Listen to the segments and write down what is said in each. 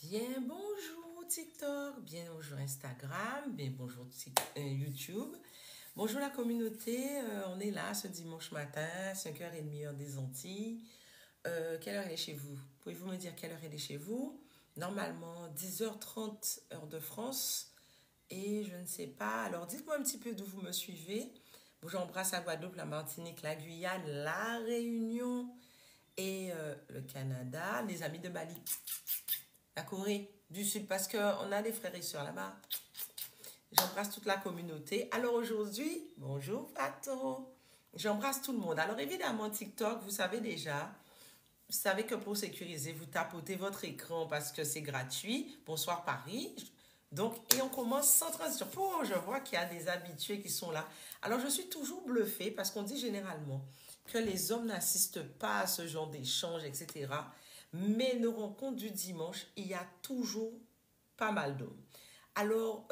Bien bonjour TikTok, bien bonjour Instagram, bien bonjour YouTube. Bonjour la communauté, on est là ce dimanche matin, 5h30 heure des Antilles. Quelle heure il est chez vous? Pouvez-vous me dire quelle heure il est chez vous? Normalement 10h30 heure de France. Et je ne sais pas, alors dites-moi un petit peu d'où vous me suivez. Bon, j'embrasse la Guadeloupe, la Martinique, la Guyane, la Réunion et le Canada, les amis de Bali, la Corée du Sud, parce qu'on a des frères et sœurs là-bas. J'embrasse toute la communauté. Alors aujourd'hui, bonjour Pato. J'embrasse tout le monde. Alors évidemment, TikTok, vous savez déjà, vous savez que pour sécuriser, vous tapotez votre écran parce que c'est gratuit. Bonsoir Paris. Donc, et on commence sans transition. Oh, je vois qu'il y a des habitués qui sont là. Alors, je suis toujours bluffée parce qu'on dit généralement que les hommes n'assistent pas à ce genre d'échanges, etc. Mais nos rencontres du dimanche, il y a toujours pas mal d'hommes. Alors,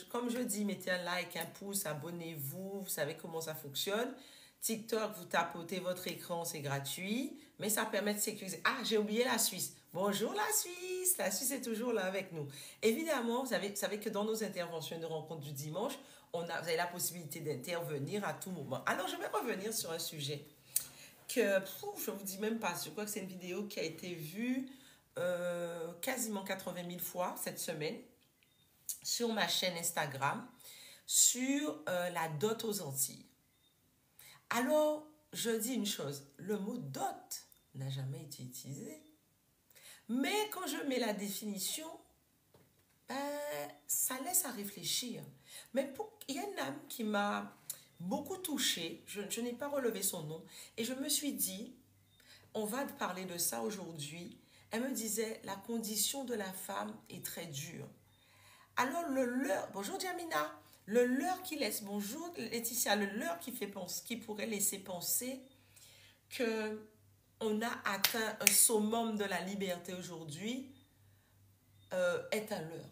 comme je dis, mettez un like, un pouce, abonnez-vous, vous savez comment ça fonctionne. TikTok, vous tapotez votre écran, c'est gratuit, mais ça permet de sécuriser. Ah, j'ai oublié la Suisse. Bonjour la Suisse, la Suisse est toujours là avec nous. Évidemment, vous savez que dans nos interventions de rencontre du dimanche, vous avez la possibilité d'intervenir à tout moment. Alors, je vais revenir sur un sujet que, je ne vous dis même pas, je crois que c'est une vidéo qui a été vue quasiment 80 000 fois cette semaine sur ma chaîne Instagram sur la dot aux Antilles. Alors, je dis une chose, le mot dot n'a jamais été utilisé. Mais quand je mets la définition, ça laisse à réfléchir. Mais il y a une âme qui m'a beaucoup touchée, je n'ai pas relevé son nom, et je me suis dit, on va parler de ça aujourd'hui. Elle me disait, la condition de la femme est très dure. Alors le leurre, bonjour Jamina, le leurre qui laisse, bonjour Laetitia, le leurre qui fait penser, qui pourrait laisser penser que on a atteint un summum de la liberté aujourd'hui est un leurre.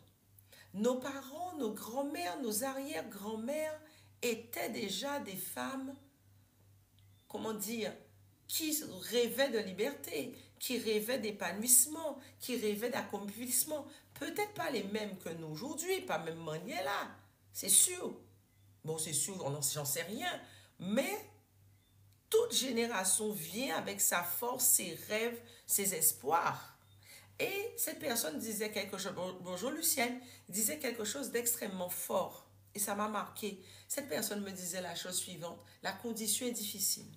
Nos parents, nos grands-mères, nos arrière-grands-mères étaient déjà des femmes, comment dire, qui rêvaient de liberté, qui rêvaient d'épanouissement, qui rêvaient d'accomplissement. Peut-être pas les mêmes que nous aujourd'hui, pas même Maniela, c'est sûr. Bon, c'est sûr, j'en sais rien. Mais toute génération vient avec sa force, ses rêves, ses espoirs. Et cette personne disait quelque chose, bonjour Lucienne, disait quelque chose d'extrêmement fort. Et ça m'a marqué. Cette personne me disait la chose suivante, la condition est difficile.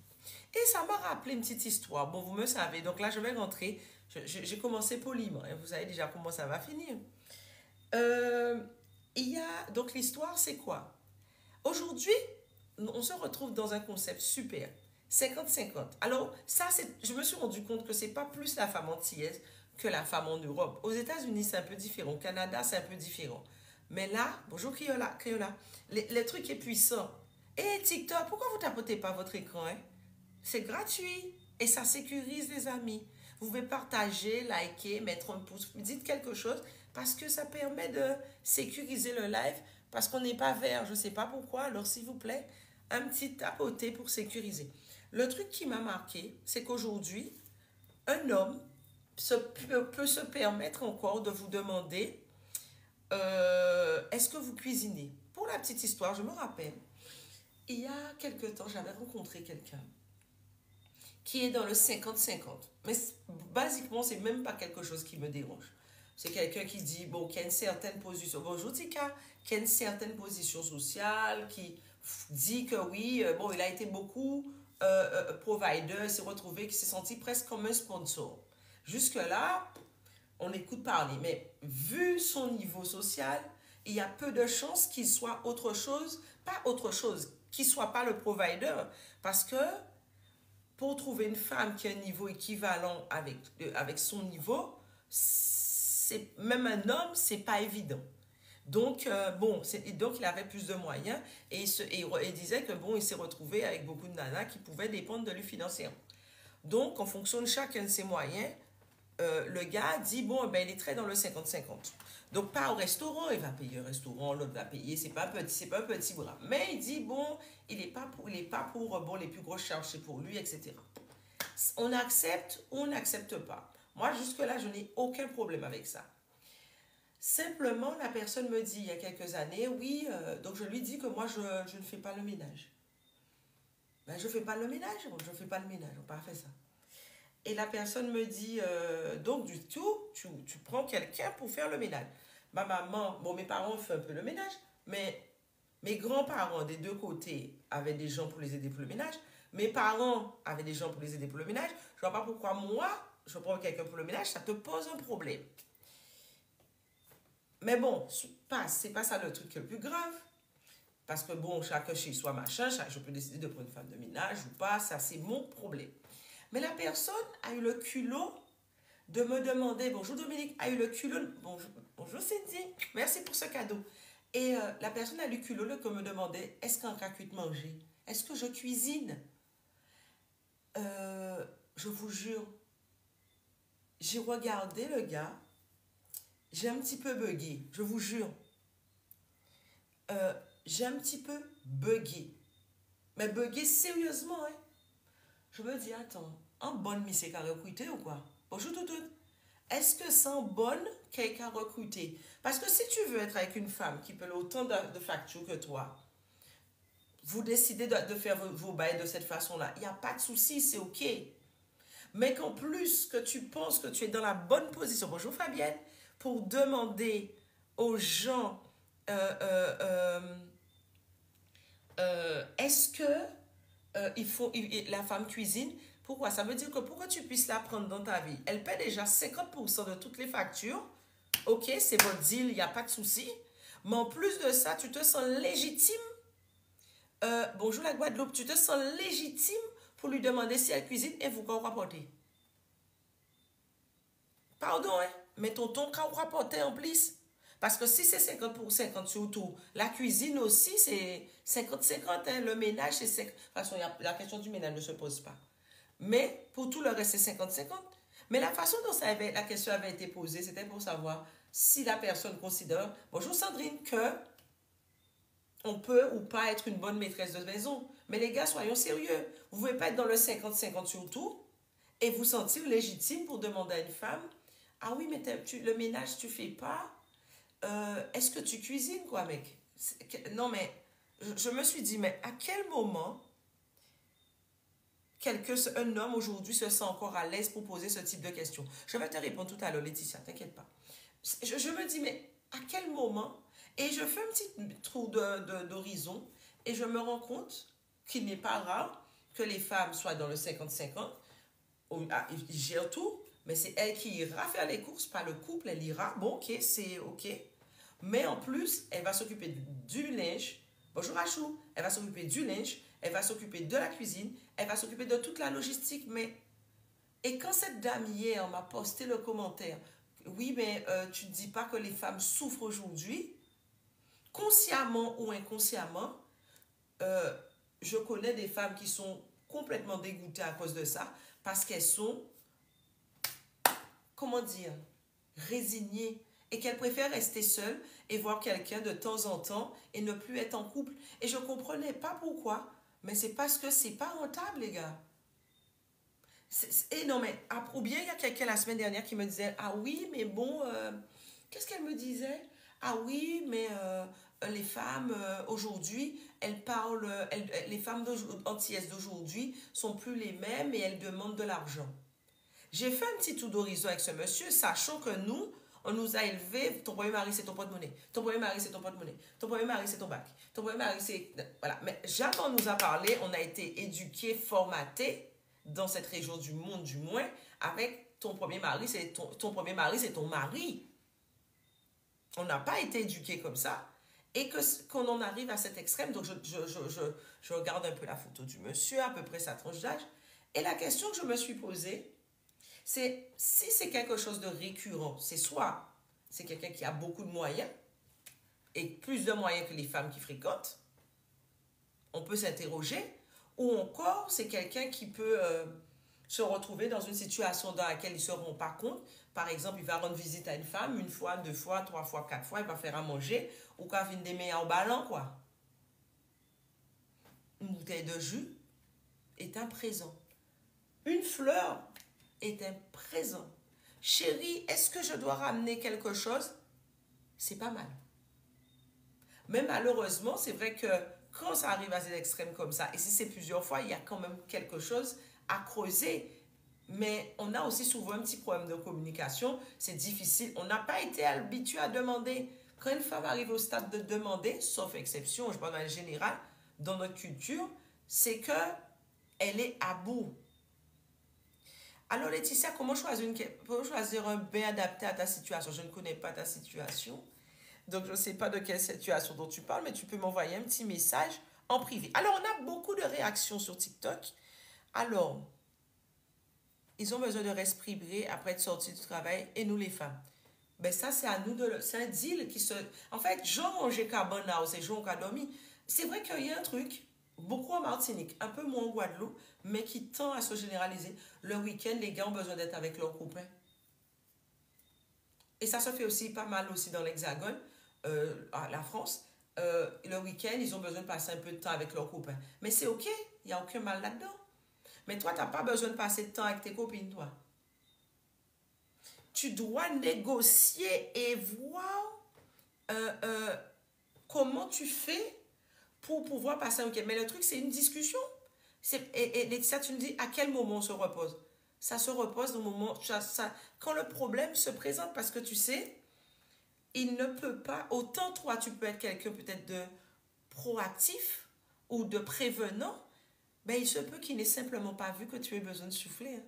Et ça m'a rappelé une petite histoire. Bon, vous me savez, donc là je vais rentrer. J'ai commencé poliment, hein, vous savez déjà comment ça va finir. Il y a, donc l'histoire c'est quoi? Aujourd'hui, on se retrouve dans un concept super. 50-50. Alors, ça, je me suis rendu compte que c'est pas plus la femme antillaise que la femme en Europe. Aux États-Unis, c'est un peu différent. Au Canada, c'est un peu différent. Mais là, bonjour Criolla, le truc est puissant. Et TikTok, pourquoi vous tapotez pas votre écran, hein? C'est gratuit et ça sécurise les amis. Vous pouvez partager, liker, mettre un pouce, dites quelque chose parce que ça permet de sécuriser le live parce qu'on n'est pas vert, je ne sais pas pourquoi. Alors s'il vous plaît, un petit tapoter pour sécuriser. Le truc qui m'a marqué, c'est qu'aujourd'hui, un homme peut se permettre encore de vous demander est-ce que vous cuisinez? Pour la petite histoire, je me rappelle, il y a quelque temps, j'avais rencontré quelqu'un qui est dans le 50-50. Mais basiquement, c'est même pas quelque chose qui me dérange. C'est quelqu'un qui dit, bon, qui a une certaine position. Bonjour Tika, qui a une certaine position sociale, qui dit que oui, bon, il a été beaucoup provider, s'est retrouvé, qui s'est senti presque comme un sponsor. Jusque-là, on écoute parler. Mais vu son niveau social, il y a peu de chances qu'il soit autre chose, pas autre chose, qu'il soit pas le provider. Parce que pour trouver une femme qui a un niveau équivalent avec son niveau, même un homme, c'est pas évident. Donc, donc il avait plus de moyens et il disait que bon, il s'est retrouvé avec beaucoup de nanas qui pouvaient dépendre de lui financièrement. Donc, en fonction de chacun de ses moyens, le gars dit, bon, ben, il est très dans le 50-50. Donc, pas au restaurant, il va payer un restaurant, l'autre va payer, c'est pas un petit bras. Mais il dit, bon, il n'est pas pour bon, les plus grosses charges, c'est pour lui, etc. On accepte ou on n'accepte pas. Moi, jusque-là, je n'ai aucun problème avec ça. Simplement, la personne me dit il y a quelques années, oui, donc je lui dis que moi, je ne fais pas le ménage. Ben, je ne fais pas le ménage, je ne fais pas le ménage, on n'a pas fait ça. Et la personne me dit, donc du coup, tu prends quelqu'un pour faire le ménage. Ma maman, bon, mes parents font un peu le ménage, mais mes grands-parents des deux côtés avaient des gens pour les aider pour le ménage. Mes parents avaient des gens pour les aider pour le ménage. Je ne vois pas pourquoi moi, je prends quelqu'un pour le ménage, ça te pose un problème. Mais bon, c'est pas ça le truc le plus grave. Parce que bon, chacun chez soi, machin, je peux décider de prendre une femme de ménage ou pas, ça c'est mon problème. Mais la personne a eu le culot de me demander, bonjour Dominique, a eu le culot, bonjour Cindy, merci pour ce cadeau. Et la personne a eu le culot de me demander, est-ce qu'en cas de manger, est-ce que je cuisine? Je vous jure, j'ai regardé le gars, j'ai un petit peu bugué, je vous jure. J'ai un petit peu bugué. Mais bugué sérieusement, hein. Je me dis, attends, en bonne mise qu'à recruter ou quoi? Bonjour tout. Est-ce que c'est en bonne qu'à recruter? Parce que si tu veux être avec une femme qui paie autant de factures que toi, vous décidez de faire vos bails de cette façon-là, il n'y a pas de souci, c'est OK. Mais qu'en plus que tu penses que tu es dans la bonne position, bonjour Fabienne, pour demander aux gens est-ce que la femme cuisine? Pourquoi? Ça veut dire que pour que tu puisses la prendre dans ta vie, elle paie déjà 50% de toutes les factures. OK, c'est votre deal, il n'y a pas de souci. Mais en plus de ça, tu te sens légitime. Bonjour la Guadeloupe, tu te sens légitime pour lui demander si elle cuisine et vous quand rapporter. Pardon, hein, mais tonton, quand on rapporter en plus. Parce que si c'est 50 pour 50 surtout, la cuisine aussi, c'est 50-50. Hein, le ménage, c'est 50. De toute façon, la question du ménage ne se pose pas. Mais pour tout le reste, c'est 50-50. Mais la façon dont la question avait été posée, c'était pour savoir si la personne considère, bonjour Sandrine, que on peut ou pas être une bonne maîtresse de maison. Mais les gars, soyons sérieux. Vous ne pouvez pas être dans le 50-50 surtout et vous sentir légitime pour demander à une femme, ah oui, mais le ménage, tu fais pas. Est-ce que tu cuisines, quoi, mec? Non, mais je me suis dit, mais à quel moment un homme aujourd'hui se sent encore à l'aise pour poser ce type de questions? Je vais te répondre tout à l'heure, Laetitia, t'inquiète pas. Je me dis, mais à quel moment? Et je fais un petit trou d'horizon et je me rends compte qu'il n'est pas rare que les femmes soient dans le 50-50. Ils gèrent tout, mais c'est elle qui ira faire les courses, pas le couple, elle ira. Bon, ok, c'est ok. Mais en plus, elle va s'occuper du linge. Bonjour Achou. Elle va s'occuper du linge. Elle va s'occuper de la cuisine. Elle va s'occuper de toute la logistique. Et quand cette dame hier m'a posté le commentaire, oui, mais tu ne dis pas que les femmes souffrent aujourd'hui, consciemment ou inconsciemment, je connais des femmes qui sont complètement dégoûtées à cause de ça, parce qu'elles sont, comment dire, résignées, et qu'elles préfèrent rester seules et voir quelqu'un de temps en temps et ne plus être en couple. Et je ne comprenais pas pourquoi, mais c'est parce que c'est pas rentable, les gars. Et non, mais, ou bien il y a quelqu'un la semaine dernière qui me disait, ah oui, mais bon, qu'est-ce qu'elle me disait? Ah oui, mais les femmes aujourd'hui, elles parlent, les femmes antillaises d'aujourd'hui sont plus les mêmes et elles demandent de l'argent. J'ai fait un petit tour d'horizon avec ce monsieur, sachant que nous, on nous a élevés, ton premier mari c'est ton porte-monnaie, ton premier mari c'est ton porte-monnaie, ton premier mari c'est ton bac, ton premier mari c'est... Voilà, mais jamais on nous a parlé, on a été éduqués, formatés, dans cette région du monde du moins, avec ton premier mari, c'est ton premier mari, c'est ton mari. On n'a pas été éduqués comme ça. Et qu'on en arrive à cet extrême, donc je regarde un peu la photo du monsieur, à peu près sa tranche d'âge, et la question que je me suis posée, c'est si c'est quelque chose de récurrent, c'est soit c'est quelqu'un qui a beaucoup de moyens, et plus de moyens que les femmes qui fréquentent, on peut s'interroger, ou encore c'est quelqu'un qui peut se retrouver dans une situation dans laquelle il ne se rend pas compte. Par exemple, il va rendre visite à une femme, une fois, deux fois, trois fois, quatre fois, il va faire à manger, ou quand il vient des meilleurs ballons, quoi. Une bouteille de jus est un présent. Une fleur est un présent. Chérie, est-ce que je dois ramener quelque chose? c'est pas mal. Mais malheureusement, c'est vrai que quand ça arrive à ces extrêmes comme ça, et si c'est plusieurs fois, il y a quand même quelque chose à creuser. Mais on a aussi souvent un petit problème de communication. C'est difficile. On n'a pas été habitué à demander. Quand une femme arrive au stade de demander, sauf exception, je parle en général, dans notre culture, c'est que elle est à bout. Alors Laetitia, comment choisir un bain adapté à ta situation? Je ne connais pas ta situation. Donc, je ne sais pas de quelle situation dont tu parles, mais tu peux m'envoyer un petit message en privé. Alors, on a beaucoup de réactions sur TikTok. Alors, ils ont besoin de respirer après être sortis du travail, et nous les femmes. Ben ça, c'est à nous de... C'est un deal qui se... En fait, Jean manger carbona ou c'est Jean qui a dormi. C'est vrai qu'il y a un truc, beaucoup en Martinique, un peu moins en Guadeloupe, mais qui tend à se généraliser. Le week-end, les gars ont besoin d'être avec leurs copains. Et ça se fait aussi pas mal aussi dans l'Hexagone, la France. Le week-end, ils ont besoin de passer un peu de temps avec leurs copains. Mais c'est OK, il n'y a aucun mal là-dedans. Mais toi, tu n'as pas besoin de passer de temps avec tes copines, toi. Tu dois négocier et voir comment tu fais pour pouvoir passer un week-end. Mais le truc, c'est une discussion. Et Laetitia, tu me dis à quel moment on se repose. Ça se repose au moment quand le problème se présente. Parce que tu sais, il ne peut pas, autant toi, tu peux être quelqu'un peut-être de proactif ou de prévenant, mais il se peut qu'il n'ait simplement pas vu que tu aies besoin de souffler. Hein.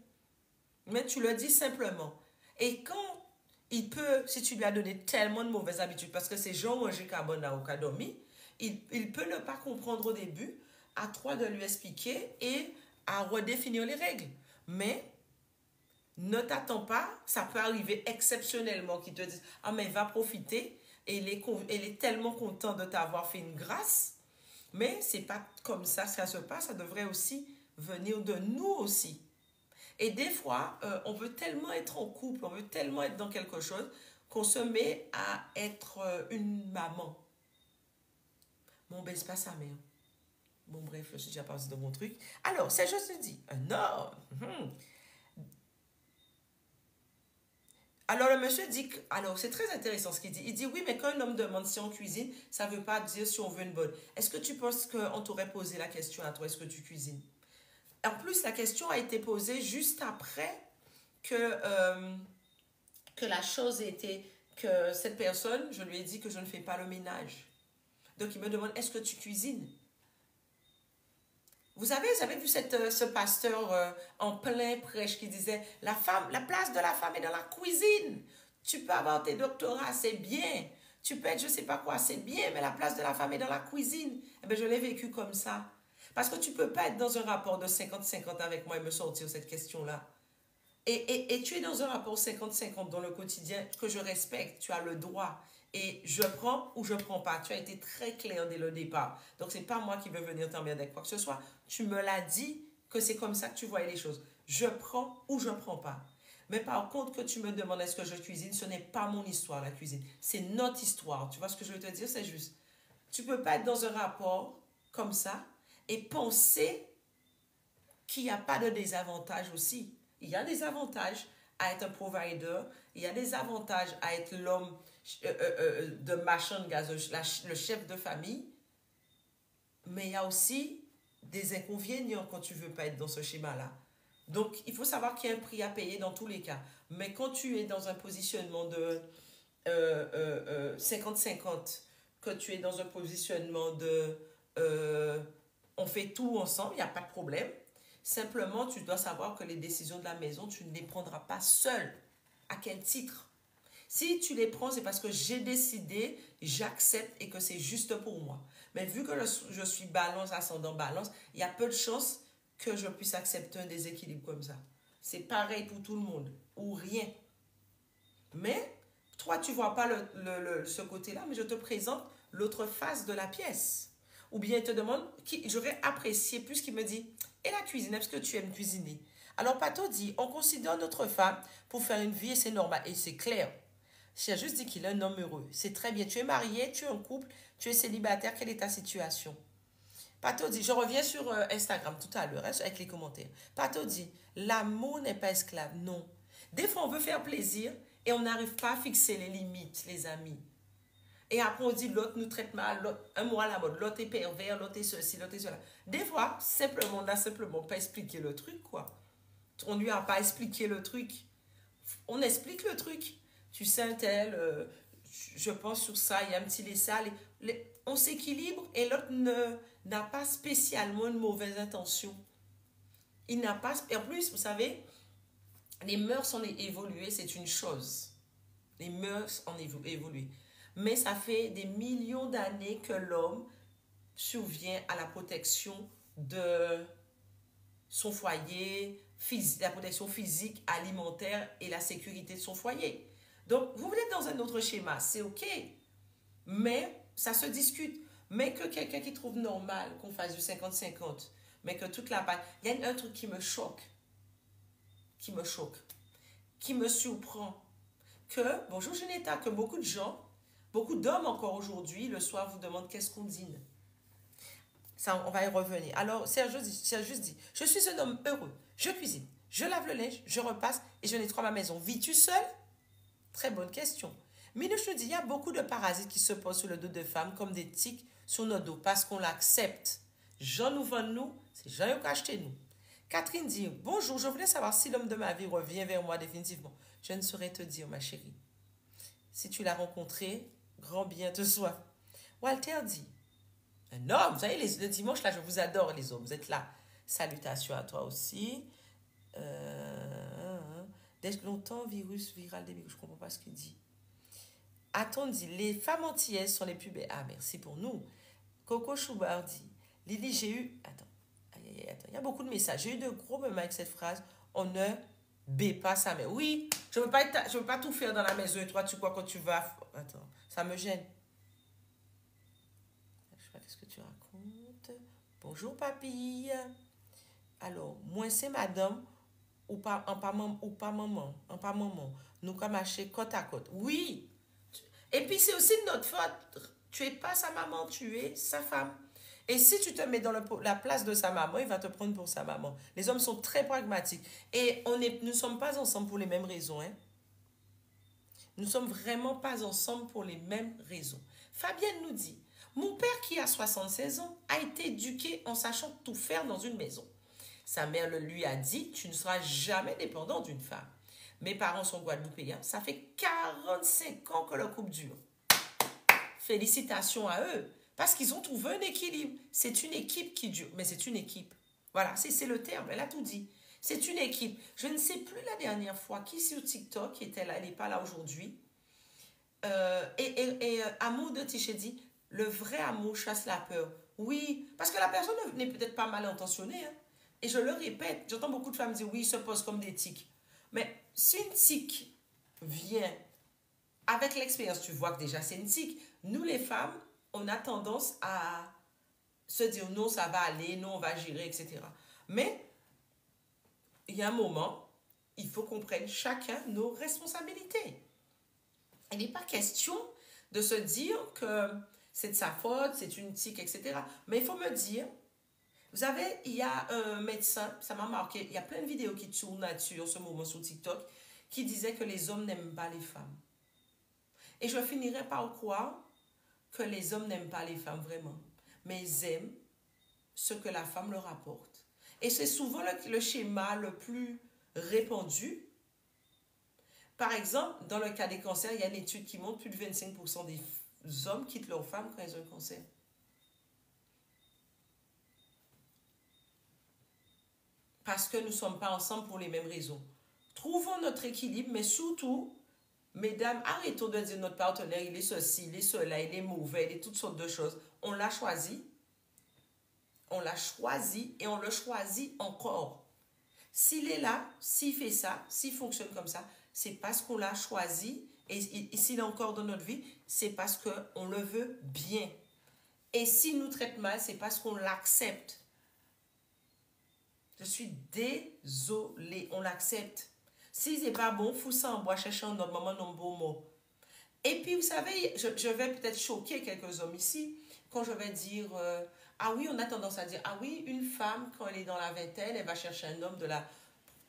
Mais tu le dis simplement. Et quand il peut, si tu lui as donné tellement de mauvaises habitudes, parce que c'est Jean manger carbona ou kadomi, il peut ne pas comprendre au début, à toi de lui expliquer et à redéfinir les règles. Mais ne t'attends pas, ça peut arriver exceptionnellement qu'ils te disent « Ah, mais va profiter » et il est tellement content de t'avoir fait une grâce. Mais c'est pas comme ça que ça se passe, ça devrait aussi venir de nous aussi. Et des fois, on veut tellement être en couple, on veut tellement être dans quelque chose qu'on se met à être une maman. Bon, ben, c'est pas sa mère. Bon, bref, je suis déjà passée de mon truc. Alors, c'est juste dit, un homme. Alors, le monsieur dit, alors c'est très intéressant ce qu'il dit. Il dit, oui, mais quand un homme demande si on cuisine, ça ne veut pas dire si on veut une bonne. Est-ce que tu penses qu'on t'aurait posé la question à toi, est-ce que tu cuisines? En plus, la question a été posée juste après que la chose ait été, que cette personne, je lui ai dit que je ne fais pas le ménage. Donc, il me demande, est-ce que tu cuisines? Vous avez vu ce pasteur en plein prêche qui disait la place de la femme est dans la cuisine. Tu peux avoir tes doctorats, c'est bien. Tu peux être je sais pas quoi, c'est bien, mais la place de la femme est dans la cuisine. Eh bien, je l'ai vécu comme ça. Parce que tu peux pas être dans un rapport de 50-50 avec moi et me sortir cette question-là. Et tu es dans un rapport 50-50 dans le quotidien que je respecte. Tu as le droit. Et je prends ou je ne prends pas. Tu as été très clair dès le départ. Donc, ce n'est pas moi qui veux venir t'emmerder avec quoi que ce soit. Tu me l'as dit que c'est comme ça que tu voyais les choses. Je prends ou je ne prends pas. Mais par contre, que tu me demandes est-ce que je cuisine, ce n'est pas mon histoire, la cuisine. C'est notre histoire. Tu vois ce que je veux te dire? C'est juste. Tu ne peux pas être dans un rapport comme ça et penser qu'il n'y a pas de désavantages aussi. Il y a des avantages à être un provider. Il y a des avantages à être l'homme de machin de gaz, le chef de famille. Mais il y a aussi des inconvénients quand tu ne veux pas être dans ce schéma-là. Donc, il faut savoir qu'il y a un prix à payer dans tous les cas. Mais quand tu es dans un positionnement de 50-50, que tu es dans un positionnement de on fait tout ensemble, il n'y a pas de problème. Simplement, tu dois savoir que les décisions de la maison, tu ne les prendras pas seul. À quel titre? Si tu les prends, c'est parce que j'ai décidé, j'accepte et que c'est juste pour moi. Mais vu que je suis balance, ascendant balance, il y a peu de chances que je puisse accepter un déséquilibre comme ça. C'est pareil pour tout le monde, ou rien. Mais toi, tu ne vois pas ce côté-là, mais je te présente l'autre face de la pièce. Ou bien il te demande, j'aurais apprécié plus qu'il me dit, et la cuisine, est-ce que tu aimes cuisiner? Alors Pato dit, on considère notre femme pour faire une vie et c'est normal, et c'est clair. J'ai juste dit qu'il est un homme heureux. C'est très bien. Tu es marié, tu es en couple, tu es célibataire, quelle est ta situation? Pato dit, je reviens sur Instagram tout à l'heure, avec les commentaires. Pato dit, l'amour n'est pas esclave. Non. Des fois, on veut faire plaisir et on n'arrive pas à fixer les limites, les amis. Et après, on dit l'autre nous traite mal, l'autre, un mot à la mode, l'autre est pervers, l'autre est ceci, l'autre est cela. Des fois, simplement, on n'a simplement pas expliqué le truc, quoi. On lui a pas expliqué le truc. On explique le truc. Tu sais, un tel, je pense sur ça, il y a un petit laissal. On s'équilibre et l'autre n'a pas spécialement une mauvaise intention. Il n'a pas. Et en plus, vous savez, les mœurs ont évolué, c'est une chose. Les mœurs ont évolué. Mais ça fait des millions d'années que l'homme survient à la protection de son foyer, la protection physique, alimentaire et la sécurité de son foyer. Donc, vous êtes dans un autre schéma, c'est OK. Mais ça se discute. Mais que quelqu'un qui trouve normal qu'on fasse du 50-50, mais que toute la part... Il y a un truc qui me choque, qui me surprend. Que, bonjour Genetta, que beaucoup de gens, beaucoup d'hommes encore aujourd'hui, le soir vous demandent qu'est-ce qu'on dîne. Ça, on va y revenir. Alors, Serge dit, je suis un homme heureux, je cuisine, je lave le linge, je repasse et je nettoie ma maison. Vis-tu seul? Très bonne question. Minouche nous dit, il y a beaucoup de parasites qui se posent sur le dos de femmes comme des tiques sur nos dos parce qu'on l'accepte. Jean nous vend nous, c'est Jean qui a acheté nous. Catherine dit, bonjour, je voulais savoir si l'homme de ma vie revient vers moi définitivement. Je ne saurais te dire, ma chérie. Si tu l'as rencontré, grand bien te soit. Walter dit, un homme, vous savez, le dimanche, là, je vous adore, les hommes, vous êtes là. Salutations à toi aussi. Dès longtemps, virus viral des je ne comprends pas ce qu'il dit. Attends, dit, les femmes antillaises sont les plus belles. Ah, merci pour nous. Coco Choubard dit, Lily, j'ai eu... Attends, il y a beaucoup de messages. J'ai eu de gros moments avec cette phrase. On ne baie pas sa mère. Oui, je ne veux pas tout faire dans la maison. Et toi, tu crois quand tu vas... Attends, ça me gêne. Je sais pas qu'est-ce que tu racontes. Bonjour, papille. Alors, moi, c'est madame ou pas maman. Nous comme marcher côte à côte. Oui. Et puis, c'est aussi de notre faute. Tu n'es pas sa maman, tu es sa femme. Et si tu te mets dans la place de sa maman, il va te prendre pour sa maman. Les hommes sont très pragmatiques. Et nous ne sommes pas ensemble pour les mêmes raisons. Hein? Nous ne sommes vraiment pas ensemble pour les mêmes raisons. Fabienne nous dit, mon père qui a 76 ans a été éduqué en sachant tout faire dans une maison. Sa mère lui a dit, tu ne seras jamais dépendant d'une femme. Mes parents sont guadeloupéens. Ça fait 45 ans que le couple dure. Félicitations à eux. Parce qu'ils ont trouvé un équilibre. C'est une équipe qui dure. Mais c'est une équipe. Voilà, c'est le terme. Elle a tout dit. C'est une équipe. Je ne sais plus la dernière fois qui sur TikTok qui était là. Elle n'est pas là aujourd'hui. Amour de Tiché dit, le vrai amour chasse la peur. Oui, parce que la personne n'est peut-être pas mal intentionnée. Hein. Et je le répète, j'entends beaucoup de femmes dire, oui, ils se posent comme des tiques. Mais si une tique vient avec l'expérience, tu vois que déjà c'est une tique. Nous, les femmes, on a tendance à se dire non, ça va aller, non, on va gérer, etc. Mais il y a un moment, il faut qu'on prenne chacun nos responsabilités. Il n'est pas question de se dire que c'est de sa faute, c'est une tique, etc. Mais il faut me dire, vous savez, il y a un médecin, ça m'a marqué, il y a plein de vidéos qui tournent là-dessus en ce moment sur TikTok, qui disaient que les hommes n'aiment pas les femmes. Et je finirai par croire que les hommes n'aiment pas les femmes vraiment, mais ils aiment ce que la femme leur apporte. Et c'est souvent le schéma le plus répandu. Par exemple, dans le cas des cancers, il y a une étude qui montre que plus de 25% des hommes quittent leur femme quand ils ont un cancer. Parce que nous ne sommes pas ensemble pour les mêmes raisons. Trouvons notre équilibre, mais surtout, mesdames, arrêtons de dire notre partenaire, il est ceci, il est cela, il est mauvais, il est toutes sortes de choses. On l'a choisi. On l'a choisi et on le choisit encore. S'il est là, s'il fait ça, s'il fonctionne comme ça, c'est parce qu'on l'a choisi et s'il est encore dans notre vie, c'est parce qu'on le veut bien. Et s'il nous traite mal, c'est parce qu'on l'accepte. Je suis désolée, on l'accepte. Si c'est pas bon, fous ça en bois, cherchez un autre moment, non bon mot. Et puis, vous savez, je vais peut-être choquer quelques hommes ici quand je vais dire, ah oui, on a tendance à dire, ah oui, une femme, quand elle est dans la vingtaine, elle va chercher un homme de la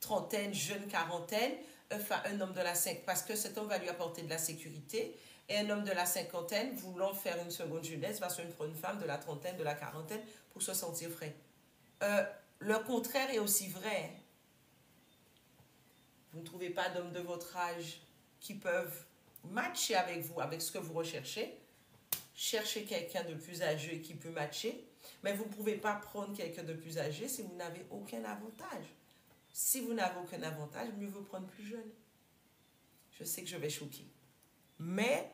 trentaine, jeune quarantaine, un homme de la cinquantaine, parce que cet homme va lui apporter de la sécurité, et un homme de la cinquantaine voulant faire une seconde jeunesse va se prendre une femme de la trentaine, de la quarantaine pour se sentir frais. Le contraire est aussi vrai. Vous ne trouvez pas d'hommes de votre âge qui peuvent matcher avec vous, avec ce que vous recherchez. Cherchez quelqu'un de plus âgé qui peut matcher, mais vous ne pouvez pas prendre quelqu'un de plus âgé si vous n'avez aucun avantage. Si vous n'avez aucun avantage, mieux vaut prendre plus jeune. Je sais que je vais choquer. Mais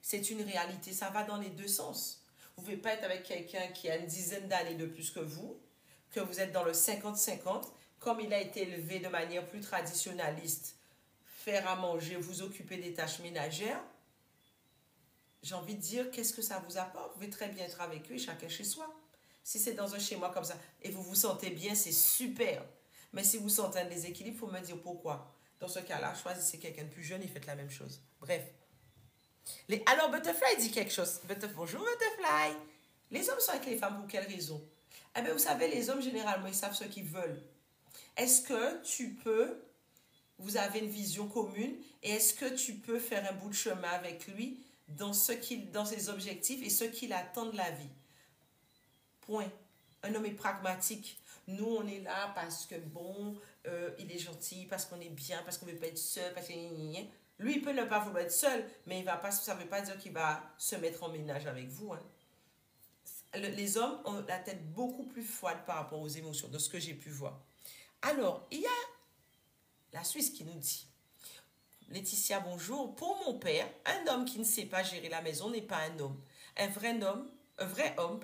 c'est une réalité, ça va dans les deux sens. Vous ne pouvez pas être avec quelqu'un qui a une dizaine d'années de plus que vous êtes dans le 50-50, comme il a été élevé de manière plus traditionnaliste, faire à manger, vous occuper des tâches ménagères. J'ai envie de dire, qu'est-ce que ça vous apporte? Vous pouvez très bien être avec eux, chacun chez soi. Si c'est dans un chez-moi comme ça, et vous vous sentez bien, c'est super. Mais si vous sentez un déséquilibre, il faut me dire pourquoi. Dans ce cas-là, choisissez quelqu'un de plus jeune et faites la même chose. Bref. Alors, Butterfly dit quelque chose. Bonjour, Butterfly. Les hommes sont avec les femmes pour quelle raison? Eh bien, vous savez, les hommes, généralement, ils savent ce qu'ils veulent. Est-ce que vous avez une vision commune et est-ce que tu peux faire un bout de chemin avec lui dans ses objectifs et ce qu'il attend de la vie? Point. Un homme est pragmatique. Nous, on est là parce que, bon, il est gentil, parce qu'on est bien, parce qu'on ne veut pas être seul, parce que... Lui, il peut ne pas vouloir être seul, mais ça ne veut pas dire qu'il va se mettre en ménage avec vous. Hein. Les hommes ont la tête beaucoup plus froide par rapport aux émotions, de ce que j'ai pu voir. Alors, il y a la Suisse qui nous dit, Laetitia, bonjour. Pour mon père, un homme qui ne sait pas gérer la maison n'est pas un homme. Un vrai homme,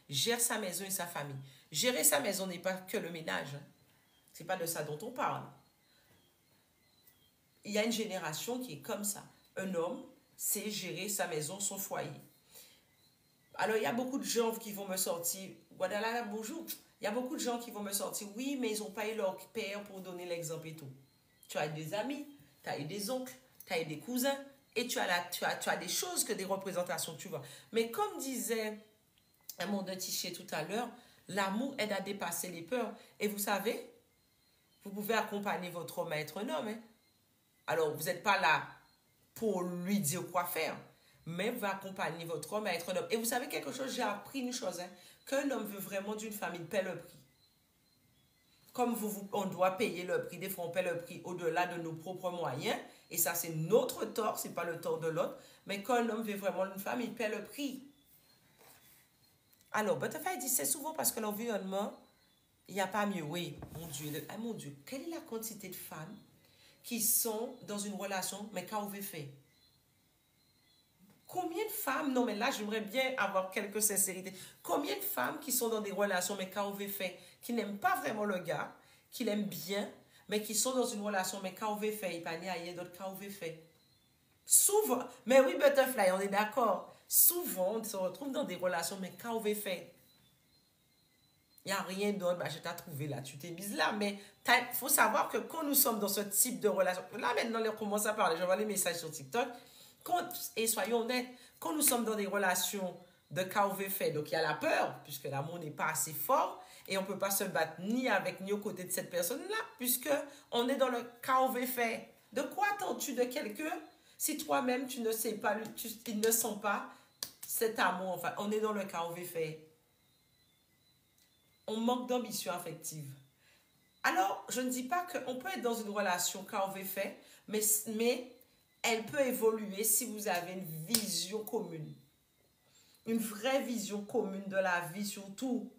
gère sa maison et sa famille. Gérer sa maison n'est pas que le ménage. Hein. Ce n'est pas de ça dont on parle. Il y a une génération qui est comme ça. Un homme sait gérer sa maison, son foyer. Alors, il y a beaucoup de gens qui vont me sortir, Guadalala, bonjour. Il y a beaucoup de gens qui vont me sortir, oui, mais ils n'ont pas eu leur père pour donner l'exemple et tout. Tu as des amis, tu as eu des oncles, tu as eu des cousins, et tu as des choses que des représentations que tu vois. Mais comme disait mon Tiché tout à l'heure, l'amour aide à dépasser les peurs. Et vous savez, vous pouvez accompagner votre homme à être un homme. Hein? Alors, vous n'êtes pas là pour lui dire quoi faire, mais vous accompagnez votre homme à être un homme. Et vous savez quelque chose, j'ai appris une chose, hein, qu'un homme veut vraiment d'une femme, il paie le prix. Comme on doit payer le prix, des fois on paie le prix au-delà de nos propres moyens, et ça c'est notre tort, c'est pas le tort de l'autre, mais quand un homme veut vraiment une femme, il paie le prix. Alors, Butterfly dit, c'est souvent parce que l'environnement, il n'y a pas mieux. Oui, mon Dieu, quelle est la quantité de femmes qui sont dans une relation, mais qu'avez-vous fait? Combien de femmes, non mais là j'aimerais bien avoir quelques sincérités, combien de femmes qui sont dans des relations, mais qu'avez-vous fait? Qui n'aiment pas vraiment le gars, qui l'aiment bien, mais qui sont dans une relation, mais qu'avez-vous fait? Il n'y a pas rien d'autre qu'avez-vous fait? Souvent, mais oui Butterfly, on est d'accord, souvent on se retrouve dans des relations, mais qu'avez-vous fait? Il n'y a rien d'autre, je t'ai trouvé là, tu t'es mise là, mais il faut savoir que quand nous sommes dans ce type de relation, là maintenant on commence à parler, je vois les messages sur TikTok, et soyons honnêtes, quand nous sommes dans des relations de qu'avez-vous fait, donc il y a la peur, puisque l'amour n'est pas assez fort, et on ne peut pas se battre ni avec ni aux côtés de cette personne-là, puisque on est dans le qu'avez-vous fait. De quoi attends-tu de quelqu'un si toi-même tu ne sais pas, ils ne sont pas cet amour, enfin, on est dans le qu'avez-vous fait. On manque d'ambition affective. Alors, je ne dis pas qu'on peut être dans une relation qu'avez-vous fait, mais elle peut évoluer si vous avez une vision commune. Une vraie vision commune de la vie, surtout.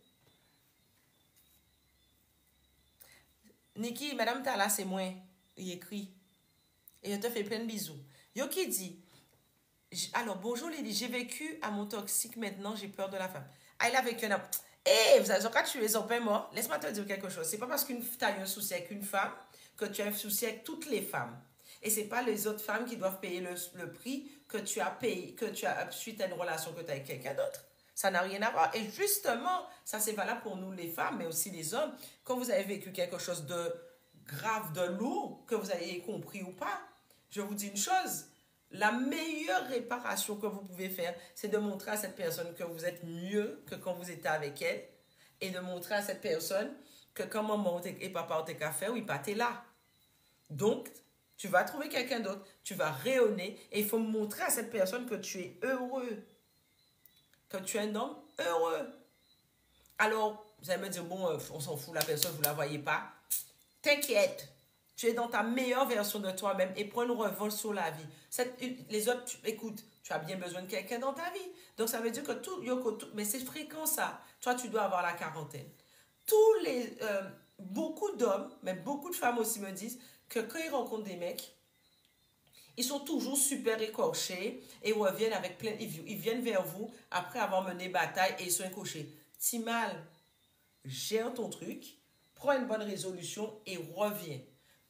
Niki, Madame Tala, c'est moi. Il écrit. Et je te fais plein de bisous. Yoki dit, alors, bonjour Lily, j'ai vécu à mon toxique, maintenant j'ai peur de la femme. Ah, il a vécu un homme. Eh, vous avez encore tué son père mort. Laisse-moi te dire quelque chose. C'est pas parce que tu as eu un souci avec une femme que tu as un souci avec toutes les femmes. Et ce n'est pas les autres femmes qui doivent payer le prix que tu as payé, que tu as suite à une relation que tu as avec quelqu'un d'autre. Ça n'a rien à voir. Et justement, ça c'est valable pour nous les femmes, mais aussi les hommes. Quand vous avez vécu quelque chose de grave, de lourd, que vous ayez compris ou pas, je vous dis une chose. La meilleure réparation que vous pouvez faire, c'est de montrer à cette personne que vous êtes mieux que quand vous étiez avec elle. Et de montrer à cette personne que quand maman et papa ont été café, oui, pas t'es là. Donc, Tu vas trouver quelqu'un d'autre, tu vas rayonner et il faut montrer à cette personne que tu es heureux, que tu es un homme heureux. Alors, vous allez me dire, bon, on s'en fout, la personne, vous ne la voyez pas. T'inquiète, tu es dans ta meilleure version de toi-même et prends une revanche sur la vie. Les autres, écoute, tu as bien besoin de quelqu'un dans ta vie. Donc, ça veut dire que mais c'est fréquent ça. Toi, tu dois avoir la quarantaine. Beaucoup d'hommes, mais beaucoup de femmes aussi me disent que quand ils rencontrent des mecs, ils sont toujours super écorchés et reviennent avec plein. Ils viennent vers vous après avoir mené bataille et ils sont écorchés. Si mal, gère ton truc, prends une bonne résolution et reviens.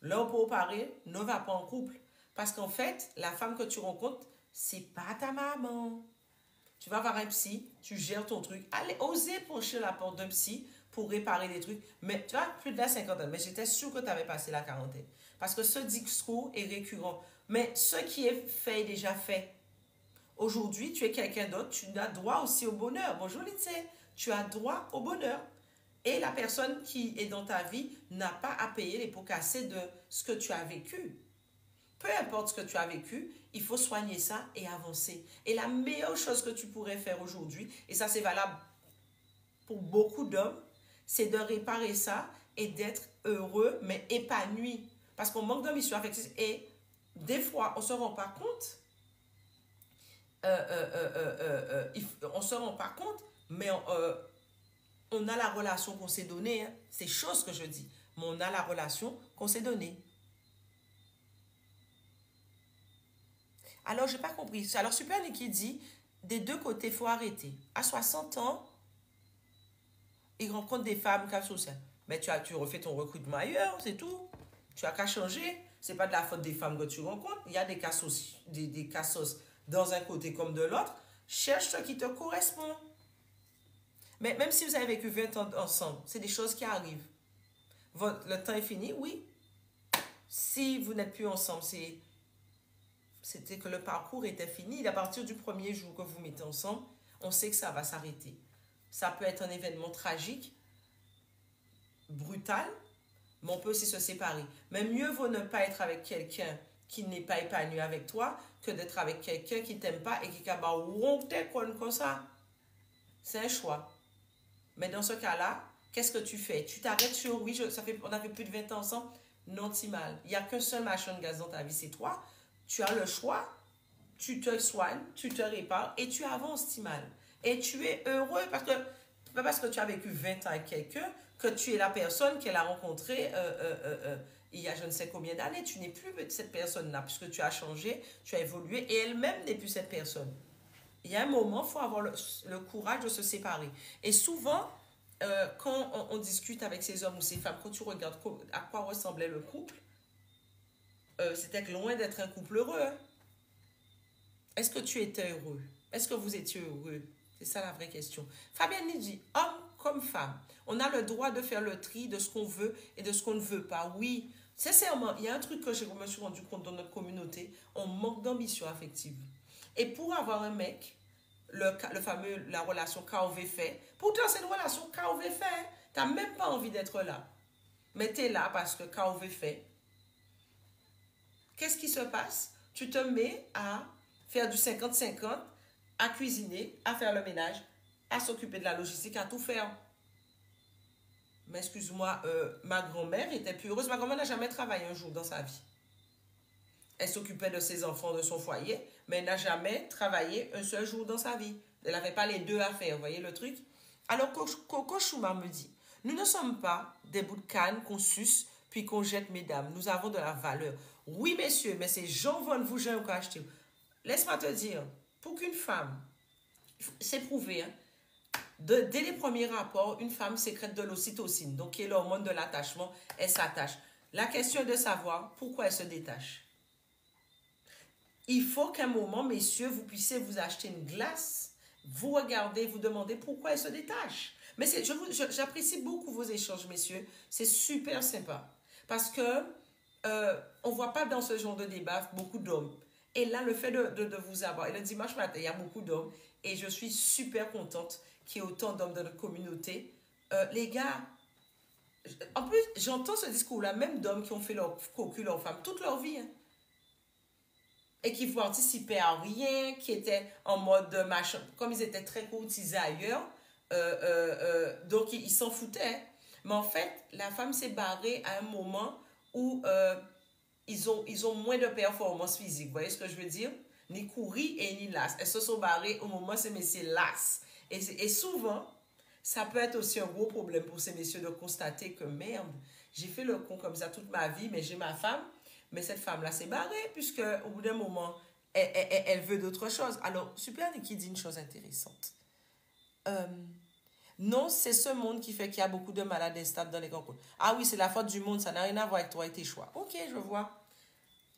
Là, pour parler, ne va pas en couple. Parce qu'en fait, la femme que tu rencontres, c'est pas ta maman. Tu vas voir un psy, tu gères ton truc. Allez, osez pencher la porte d'un psy pour réparer des trucs. Mais tu vois, plus de la cinquantaine. Mais j'étais sûre que tu avais passé la quarantaine. Parce que ce discours est récurrent. Mais ce qui est fait est déjà fait. Aujourd'hui, tu es quelqu'un d'autre, tu as droit aussi au bonheur. Bonjour Lindsay, tu as droit au bonheur. Et la personne qui est dans ta vie n'a pas à payer les pots cassés de ce que tu as vécu. Peu importe ce que tu as vécu, il faut soigner ça et avancer. Et la meilleure chose que tu pourrais faire aujourd'hui, et ça c'est valable pour beaucoup d'hommes, c'est de réparer ça et d'être heureux, mais épanoui. Parce qu'on manque d'ambition affective et des fois, on ne se rend pas compte. On ne se rend pas compte, mais on a la relation qu'on s'est donnée. Hein. C'est chose que je dis. Mais on a la relation qu'on s'est donnée. Alors, je n'ai pas compris. Alors, Super Niki dit, des deux côtés, il faut arrêter. À 60 ans, il rencontre des femmes cas sociales. Mais tu refais ton recrutement ailleurs, c'est tout. Tu as qu'à changer. Ce n'est pas de la faute des femmes que tu rencontres. Il y a des cassos, des cassos dans un côté comme de l'autre. Cherche ce qui te correspond. Mais même si vous avez vécu 20 ans ensemble, c'est des choses qui arrivent. Le temps est fini, oui. Si vous n'êtes plus ensemble, c'était que le parcours était fini. À partir du premier jour que vous mettez ensemble, on sait que ça va s'arrêter. Ça peut être un événement tragique, brutal, mais on peut aussi se séparer. Mais mieux vaut ne pas être avec quelqu'un qui n'est pas épanoui avec toi que d'être avec quelqu'un qui ne t'aime pas et qui est comme ça. C'est un choix. Mais dans ce cas-là, qu'est-ce que tu fais? Tu t'arrêtes sur, oui, on a fait plus de 20 ans ensemble, non, si mal. Il n'y a qu'un seul machin de gaz dans ta vie, c'est toi. Tu as le choix, tu te soignes, tu te répares et tu avances, si mal. Et tu es heureux parce que, pas parce que tu as vécu 20 ans avec quelqu'un, que tu es la personne qu'elle a rencontrée il y a je ne sais combien d'années. Tu n'es plus cette personne-là puisque tu as changé, tu as évolué et elle-même n'est plus cette personne. Il y a un moment, il faut avoir le courage de se séparer. Et souvent, quand on discute avec ces hommes ou ces femmes, quand tu regardes à quoi ressemblait le couple, c'était loin d'être un couple heureux. Hein. Est-ce que tu étais heureux? Est-ce que vous étiez heureux? C'est ça la vraie question. Fabienne dit, homme comme femme, on a le droit de faire le tri de ce qu'on veut et de ce qu'on ne veut pas. Oui, sincèrement, il y a un truc que je me suis rendu compte dans notre communauté, on manque d'ambition affective. Et pour avoir un mec, le fameux, la relation KOV fait, pourtant c'est une relation KOV fait, hein? Tu n'as même pas envie d'être là. Mais tu es là parce que KOV fait. Qu'est-ce qui se passe? Tu te mets à faire du 50-50, à cuisiner, à faire le ménage, à s'occuper de la logistique, à tout faire. Mais excuse-moi, ma grand-mère était plus heureuse. Ma grand-mère n'a jamais travaillé un jour dans sa vie. Elle s'occupait de ses enfants, de son foyer, mais elle n'a jamais travaillé un seul jour dans sa vie. Elle n'avait pas les deux à faire, vous voyez le truc? Alors Coco Chouma me dit, nous ne sommes pas des bouts de canne qu'on suce puis qu'on jette, mesdames. Nous avons de la valeur. Oui, messieurs, mais c'est Jean Von Vougen qui a acheté. Laisse-moi te dire, pour qu'une femme, c'est prouvé, hein, dès les premiers rapports, une femme sécrète de l'ocytocine, donc qui est l'hormone de l'attachement, elle s'attache. La question est de savoir pourquoi elle se détache. Il faut qu'à un moment, messieurs, vous puissiez vous acheter une glace, vous regardez, vous demandez pourquoi elle se détache. Mais j'apprécie beaucoup vos échanges, messieurs. C'est super sympa. Parce que on ne voit pas dans ce genre de débat beaucoup d'hommes. Et là, le fait de vous avoir, et le dimanche matin, il y a beaucoup d'hommes, et je suis super contente qu'il y ait autant d'hommes dans notre communauté. Les gars, En plus, j'entends ce discours-là, même d'hommes qui ont fait leur cocu, leur femme, toute leur vie. Hein, et qui participaient à rien, qui étaient en mode machin. Comme ils étaient très courtisés ailleurs, donc ils s'en foutaient. Mais en fait, la femme s'est barrée à un moment où ils ont moins de performance physique. Vous voyez ce que je veux dire? Ni courir et ni las. Elles se sont barrées au moment où ces messieurs las. Et souvent, ça peut être aussi un gros problème pour ces messieurs de constater que merde, j'ai fait le con comme ça toute ma vie, mais j'ai ma femme, mais cette femme-là s'est barrée, puisque au bout d'un moment, elle veut d'autres choses. Alors, Super Niki dit une chose intéressante. Euh, non, c'est ce monde qui fait qu'il y a beaucoup de malades instables dans les rencontres. Ah oui, c'est la faute du monde, ça n'a rien à voir avec toi et tes choix. Ok, je vois.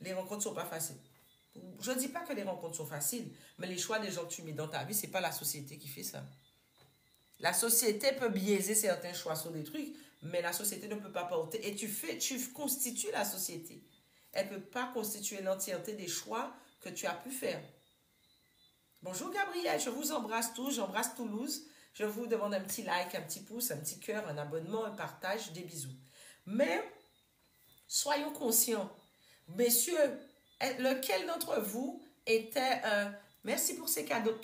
Les rencontres ne sont pas faciles. Je ne dis pas que les rencontres sont faciles, mais les choix des gens que tu mets dans ta vie, ce n'est pas la société qui fait ça. La société peut biaiser certains choix sur des trucs, mais la société ne peut pas porter. Et tu constitues la société. Elle ne peut pas constituer l'entièreté des choix que tu as pu faire. Bonjour Gabriel, je vous embrasse tous, j'embrasse Toulouse. Je vous demande un petit like, un petit pouce, un petit cœur, un abonnement, un partage, des bisous. Mais soyons conscients. Messieurs, lequel d'entre vous était un... Merci pour ces cadeaux.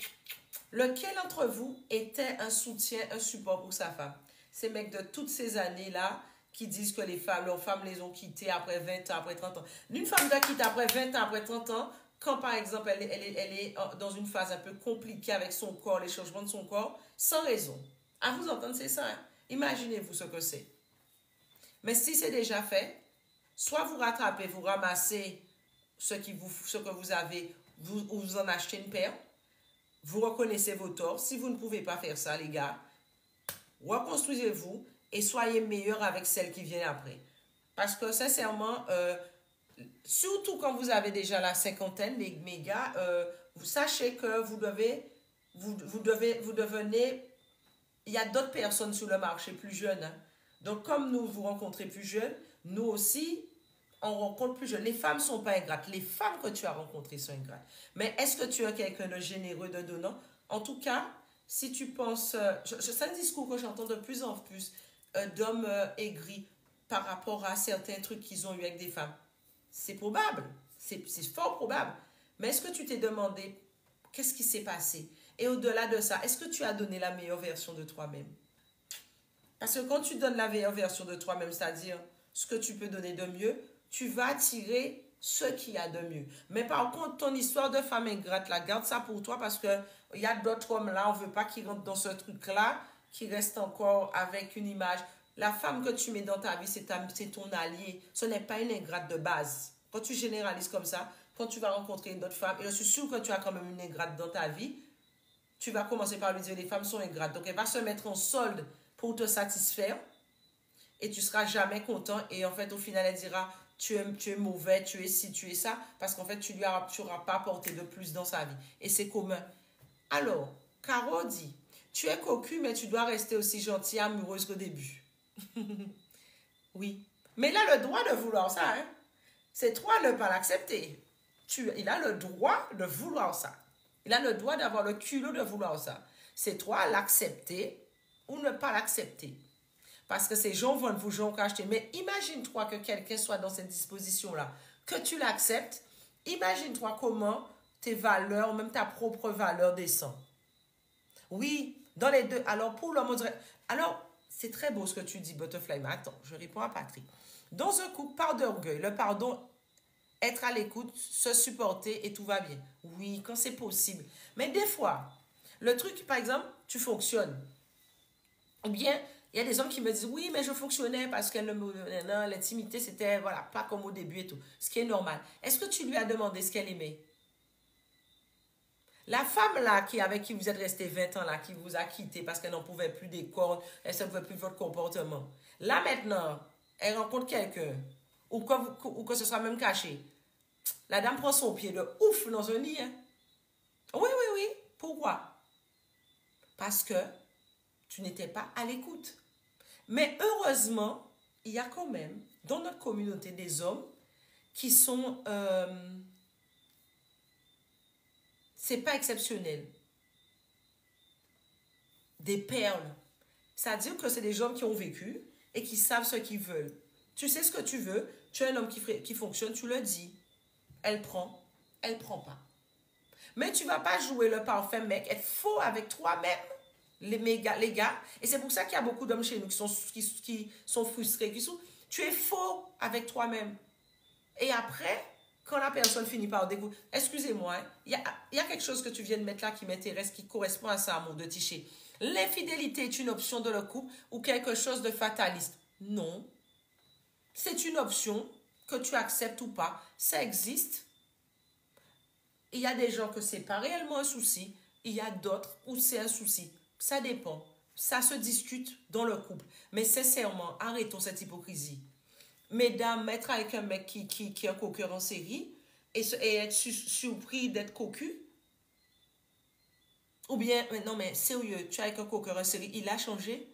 Lequel d'entre vous était un soutien, un support pour sa femme? Ces mecs de toutes ces années-là qui disent que leurs femmes les ont quittés après 20 ans, après 30 ans. Une femme doit quitter après 20 ans, après 30 ans, quand par exemple elle est dans une phase un peu compliquée avec son corps, les changements de son corps, sans raison. À vous entendre, c'est ça. Hein? Imaginez-vous ce que c'est. Mais si c'est déjà fait, soit vous rattrapez, vous ramassez ce que vous avez, vous en achetez une paire, vous reconnaissez vos torts. Si vous ne pouvez pas faire ça, les gars, reconstruisez-vous et soyez meilleurs avec celle qui vient après. Parce que sincèrement, surtout quand vous avez déjà la cinquantaine, mes gars, vous sachez que vous devenez... Il y a d'autres personnes sur le marché plus jeunes. Hein. Donc, comme nous vous rencontrez plus jeunes, nous aussi, on rencontre plus jeunes. Les femmes ne sont pas ingrates. Les femmes que tu as rencontrées sont ingrates. Mais est-ce que tu es quelqu'un de généreux, de donnant? En tout cas, si tu penses... c'est un discours que j'entends de plus en plus d'hommes aigris par rapport à certains trucs qu'ils ont eu avec des femmes. C'est probable. C'est fort probable. Mais est-ce que tu t'es demandé qu'est-ce qui s'est passé? Et au-delà de ça, est-ce que tu as donné la meilleure version de toi-même? Parce que quand tu donnes la meilleure version de toi-même, c'est-à-dire ce que tu peux donner de mieux, tu vas attirer ce qu'il y a de mieux. Mais par contre, ton histoire de femme ingrate, là, garde ça pour toi parce qu'il y a d'autres hommes là, on ne veut pas qu'ils rentrent dans ce truc-là, qui restent encore avec une image. La femme que tu mets dans ta vie, c'est ton allié. Ce n'est pas une ingrate de base. Quand tu généralises comme ça, quand tu vas rencontrer une autre femme, et je suis sûre que tu as quand même une ingrate dans ta vie, tu vas commencer par lui dire les femmes sont ingrates. Donc, elle va se mettre en solde pour te satisfaire et tu ne seras jamais content. Et en fait, au final, elle dira tu es mauvais, tu es ci, tu es ça, parce qu'en fait, tu n'auras pas apporté de plus dans sa vie. Et c'est commun. Alors, Caro dit tu es cocu, mais tu dois rester aussi gentille, amoureuse qu'au début. Oui. Mais il a le droit de vouloir ça. Hein? C'est toi de ne pas l'accepter. Il a le droit de vouloir ça. Il a le droit d'avoir le culot de vouloir ça. C'est toi l'accepter ou ne pas l'accepter. Parce que ces gens vont vous acheter. Mais imagine-toi que quelqu'un soit dans cette disposition-là, que tu l'acceptes. Imagine-toi comment tes valeurs, même ta propre valeur descend. Oui, dans les deux. Alors, pour l'homme, on dirait... Alors, c'est très beau ce que tu dis, Butterfly. Mais attends, je réponds à Patrick. Dans un couple, par d'orgueil, le pardon... Être à l'écoute, se supporter et tout va bien. Oui, quand c'est possible. Mais des fois, le truc, par exemple, tu fonctionnes. Ou bien, il y a des hommes qui me disent, oui, mais je fonctionnais parce que l'intimité, c'était, voilà, pas comme au début et tout. Ce qui est normal. Est-ce que tu lui as demandé ce qu'elle aimait? La femme là, avec qui vous êtes resté 20 ans là, qui vous a quitté parce qu'elle n'en pouvait plus des cordes, elle ne pouvait plus de votre comportement. Là maintenant, elle rencontre quelqu'un, ou que ce soit même caché. La dame prend son pied de ouf dans un lit. Hein? Oui, oui, oui. Pourquoi? Parce que tu n'étais pas à l'écoute. Mais heureusement, il y a quand même dans notre communauté des hommes qui sont... c'est pas exceptionnel. Des perles. C'est-à-dire que c'est des hommes qui ont vécu, et qui savent ce qu'ils veulent. Tu sais ce que tu veux, tu es un homme qui fonctionne, tu le dis. Elle prend pas. Mais tu ne vas pas jouer le parfait mec, être faux avec toi-même, les gars. Et c'est pour ça qu'il y a beaucoup d'hommes chez nous qui sont frustrés. Tu es faux avec toi-même. Et après, quand la personne finit par découvrir, excusez-moi, il y a quelque chose que tu viens de mettre là qui m'intéresse, qui correspond à ça, mon de Tiché. L'infidélité est une option de le couple ou quelque chose de fataliste? Non. C'est une option que tu acceptes ou pas. Ça existe. Il y a des gens que c'est pas réellement un souci. Il y a d'autres où c'est un souci. Ça dépend. Ça se discute dans le couple. Mais sincèrement, arrêtons cette hypocrisie. Mesdames, être avec un mec qui est un coqueur en série et être surpris d'être cocu. Ou bien, non mais sérieux, tu es avec un coqueur en série, il a changé.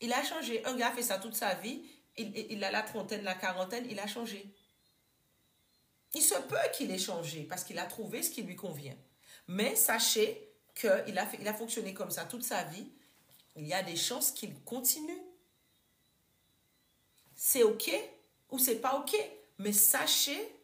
Il a changé. Un gars fait ça toute sa vie. Il a la trentaine, la quarantaine, il a changé. Il se peut qu'il ait changé parce qu'il a trouvé ce qui lui convient. Mais sachez qu'il a fonctionné comme ça toute sa vie. Il y a des chances qu'il continue. C'est OK ou c'est pas OK. Mais sachez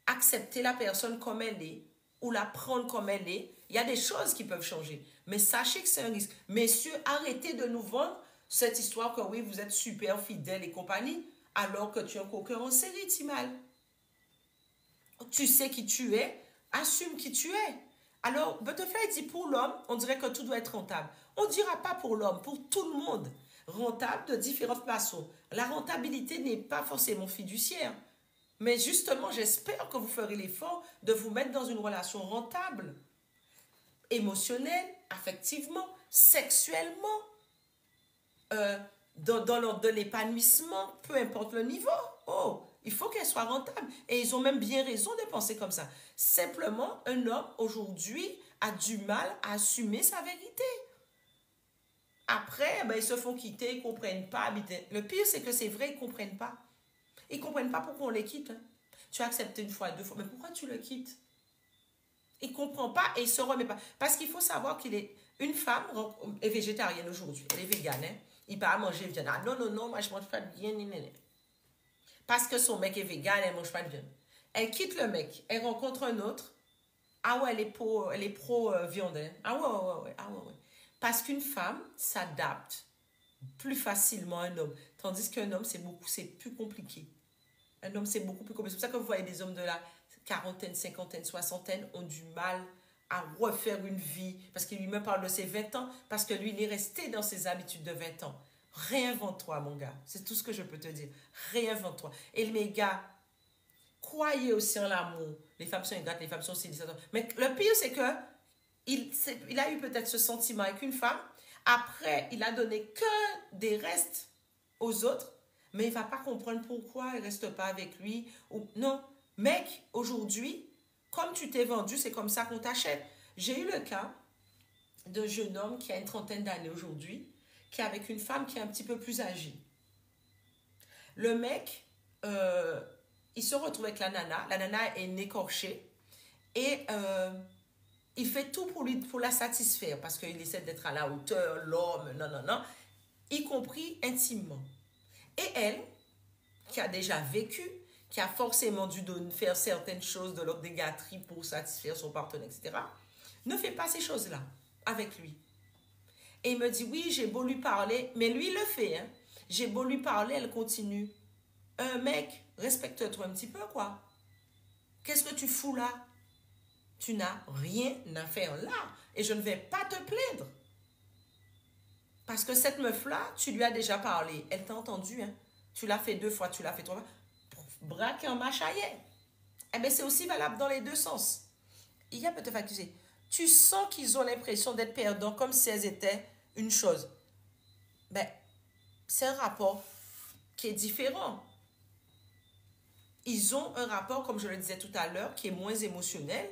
accepter la personne comme elle est ou la prendre comme elle est. Il y a des choses qui peuvent changer. Mais sachez que c'est un risque. Messieurs, arrêtez de nous vendre cette histoire que oui, vous êtes super fidèles et compagnie, alors que tu es un coqueur en série, Timal. Tu sais qui tu es, assume qui tu es. Alors, Butterfly dit pour l'homme, on dirait que tout doit être rentable. On ne dira pas pour l'homme, pour tout le monde. Rentable de différentes façons. La rentabilité n'est pas forcément fiduciaire. Mais justement, j'espère que vous ferez l'effort de vous mettre dans une relation rentable. Émotionnelle, affectivement, sexuellement, dans l'ordre de l'épanouissement, peu importe le niveau. Oh, il faut qu'elle soit rentable. Et ils ont même bien raison de penser comme ça. Simplement, un homme, aujourd'hui, a du mal à assumer sa vérité. Après, ben, ils se font quitter, ils ne comprennent pas. Le pire, c'est que c'est vrai, ils ne comprennent pas. Ils ne comprennent pas pourquoi on les quitte. Hein. Tu as accepté une fois, deux fois, mais pourquoi tu le quittes? Il ne comprend pas et il ne se remet pas. Parce qu'il faut savoir qu'il est une femme est végétarienne aujourd'hui. Elle est végane. Hein. Il ne peut pas manger de viande. Ah non, non, non, moi je ne mange pas de viande. Parce que son mec est vegan, elle ne mange pas de viande. Elle quitte le mec, elle rencontre un autre. Ah ouais, elle est pro viande. Hein. Ah ouais. Ah ouais. Parce qu'une femme s'adapte plus facilement à un homme. Tandis qu'un homme, c'est plus compliqué. Un homme, c'est beaucoup plus compliqué. C'est pour ça que vous voyez des hommes de la quarantaine, cinquantaine, soixantaine ont du mal à refaire une vie. Parce qu'il lui-même parle de ses 20 ans. Parce que lui, il est resté dans ses habitudes de 20 ans. Réinvente-toi, mon gars. C'est tout ce que je peux te dire. Réinvente-toi. Et mes gars, croyez aussi en l'amour. Les femmes sont ingrates, les femmes sont célibataires. Mais le pire, c'est que il a eu peut-être ce sentiment avec une femme. Après, il a donné que des restes aux autres. Mais il ne va pas comprendre pourquoi elle ne reste pas avec lui. Ou, non, mec, aujourd'hui, comme tu t'es vendu, c'est comme ça qu'on t'achète. J'ai eu le cas d'un jeune homme qui a une trentaine d'années aujourd'hui, qui est avec une femme qui est un petit peu plus âgée. Le mec, il se retrouve avec la nana. La nana est écorchée. Et il fait tout pour la satisfaire. Parce qu'il essaie d'être à la hauteur, l'homme, non. Y compris intimement. Et elle, qui a déjà vécu, qui a forcément dû faire certaines choses de l'ordre des gâteries pour satisfaire son partenaire, etc., ne fait pas ces choses-là avec lui. Et il me dit, oui, j'ai beau lui parler, mais lui, il le fait. Hein. J'ai beau lui parler, elle continue. Un mec, respecte-toi un petit peu, quoi. Qu'est-ce que tu fous là? Tu n'as rien à faire là. Et je ne vais pas te plaindre. Parce que cette meuf-là, tu lui as déjà parlé. Elle t'a entendu, hein. Tu l'as fait 2 fois, tu l'as fait 3 fois. Braque un machaillet. Eh bien, c'est aussi valable dans les deux sens. Il y a peut-être accusé. Tu sens qu'ils ont l'impression d'être perdants comme si elles étaient une chose. Ben, c'est un rapport qui est différent. Ils ont un rapport, comme je le disais tout à l'heure, qui est moins émotionnel.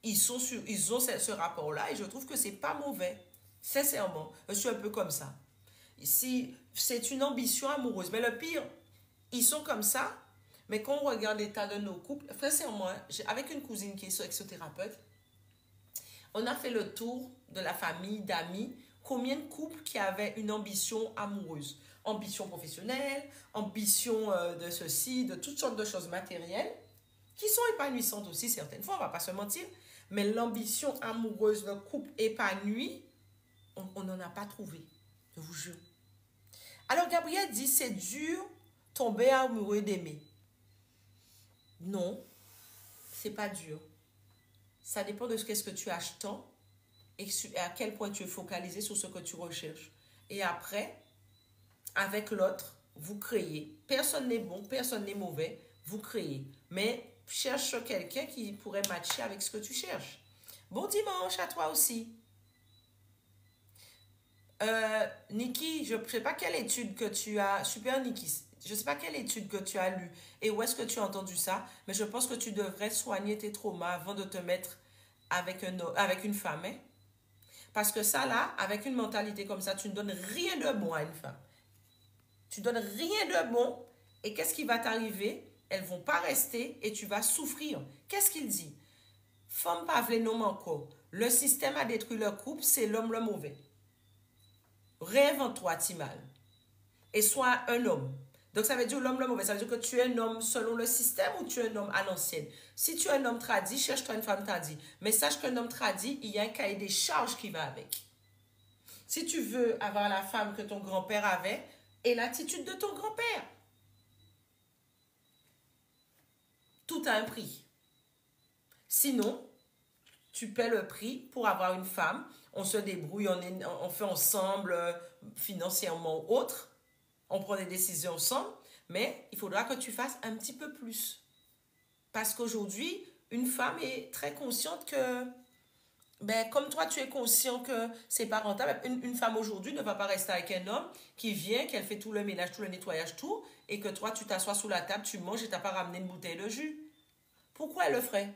Ils ont ce rapport-là et je trouve que c'est pas mauvais. Sincèrement, je suis un peu comme ça. Si c'est une ambition amoureuse, mais le pire, ils sont comme ça, mais quand on regarde l'état de nos couples, sincèrement, avec une cousine qui est sexothérapeute, on a fait le tour de la famille, d'amis, combien de couples qui avaient une ambition amoureuse, ambition professionnelle, ambition de ceci, de toutes sortes de choses matérielles, qui sont épanouissantes aussi certaines fois, on ne va pas se mentir, mais l'ambition amoureuse, le couple épanoui, on n'en a pas trouvé, je vous jure. Alors Gabriel dit, c'est dur tomber amoureux d'aimer. Non, c'est pas dur. Ça dépend de ce que tu attends et à quel point tu es focalisé sur ce que tu recherches. Et après, avec l'autre, vous créez. Personne n'est bon, personne n'est mauvais, vous créez. Mais cherche quelqu'un qui pourrait matcher avec ce que tu cherches. Bon dimanche à toi aussi. Niki, je ne sais pas quelle étude que tu as. Super Niki, je ne sais pas quelle étude que tu as lue et où est-ce que tu as entendu ça, mais je pense que tu devrais soigner tes traumas avant de te mettre avec une femme. Hein? Parce que ça, là, avec une mentalité comme ça, tu ne donnes rien de bon à une femme. Tu donnes rien de bon et qu'est-ce qui va t'arriver? Elles ne vont pas rester et tu vas souffrir. Qu'est-ce qu'il dit? Femme pas vle nom encore. Le système a détruit leur couple, c'est l'homme le mauvais. Réinvente-toi, Timal. Et sois un homme. Donc, ça veut dire l'homme le mauvais. Ça veut dire que tu es un homme selon le système ou tu es un homme à l'ancienne. Si tu es un homme tradit, cherche-toi une femme tradie. Mais sache qu'un homme tradit, il y a un cahier des charges qui va avec. Si tu veux avoir la femme que ton grand-père avait, et l'attitude de ton grand-père. Tout a un prix. Sinon, tu paies le prix pour avoir une femme. On se débrouille, on fait ensemble, financièrement ou autre. On prend des décisions ensemble. Mais il faudra que tu fasses un petit peu plus. Parce qu'aujourd'hui, une femme est très consciente que, comme toi, tu es conscient que c'est pas rentable. Une femme aujourd'hui ne va pas rester avec un homme qui vient, qu'elle fait tout le ménage, tout le nettoyage, tout, et que toi, tu t'assois sous la table, tu manges et tu n'as pas ramené une bouteille de jus. Pourquoi elle le ferait?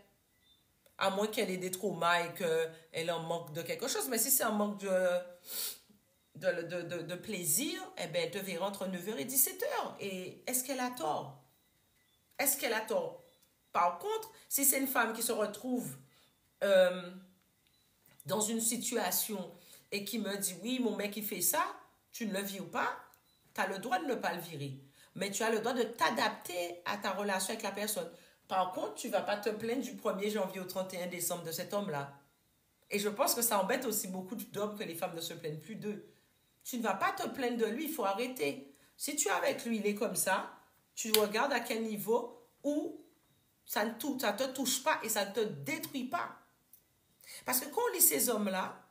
À moins qu'elle ait des traumas et qu'elle en manque de quelque chose. Mais si c'est un manque de plaisir, eh bien, elle te verra entre 9h et 17h. Et est-ce qu'elle a tort? Est-ce qu'elle a tort? Par contre, si c'est une femme qui se retrouve dans une situation et qui me dit, oui, mon mec, il fait ça, tu ne le vis ou pas, tu as le droit de ne pas le virer. Mais tu as le droit de t'adapter à ta relation avec la personne. Par contre, tu ne vas pas te plaindre du 1er janvier au 31 décembre de cet homme-là. Et je pense que ça embête aussi beaucoup d'hommes que les femmes ne se plaignent plus d'eux. Tu ne vas pas te plaindre de lui, il faut arrêter. Si tu es avec lui, il est comme ça, tu regardes à quel niveau où ça ne te touche pas et ça ne te détruit pas. Parce que quand on lit ces hommes-là,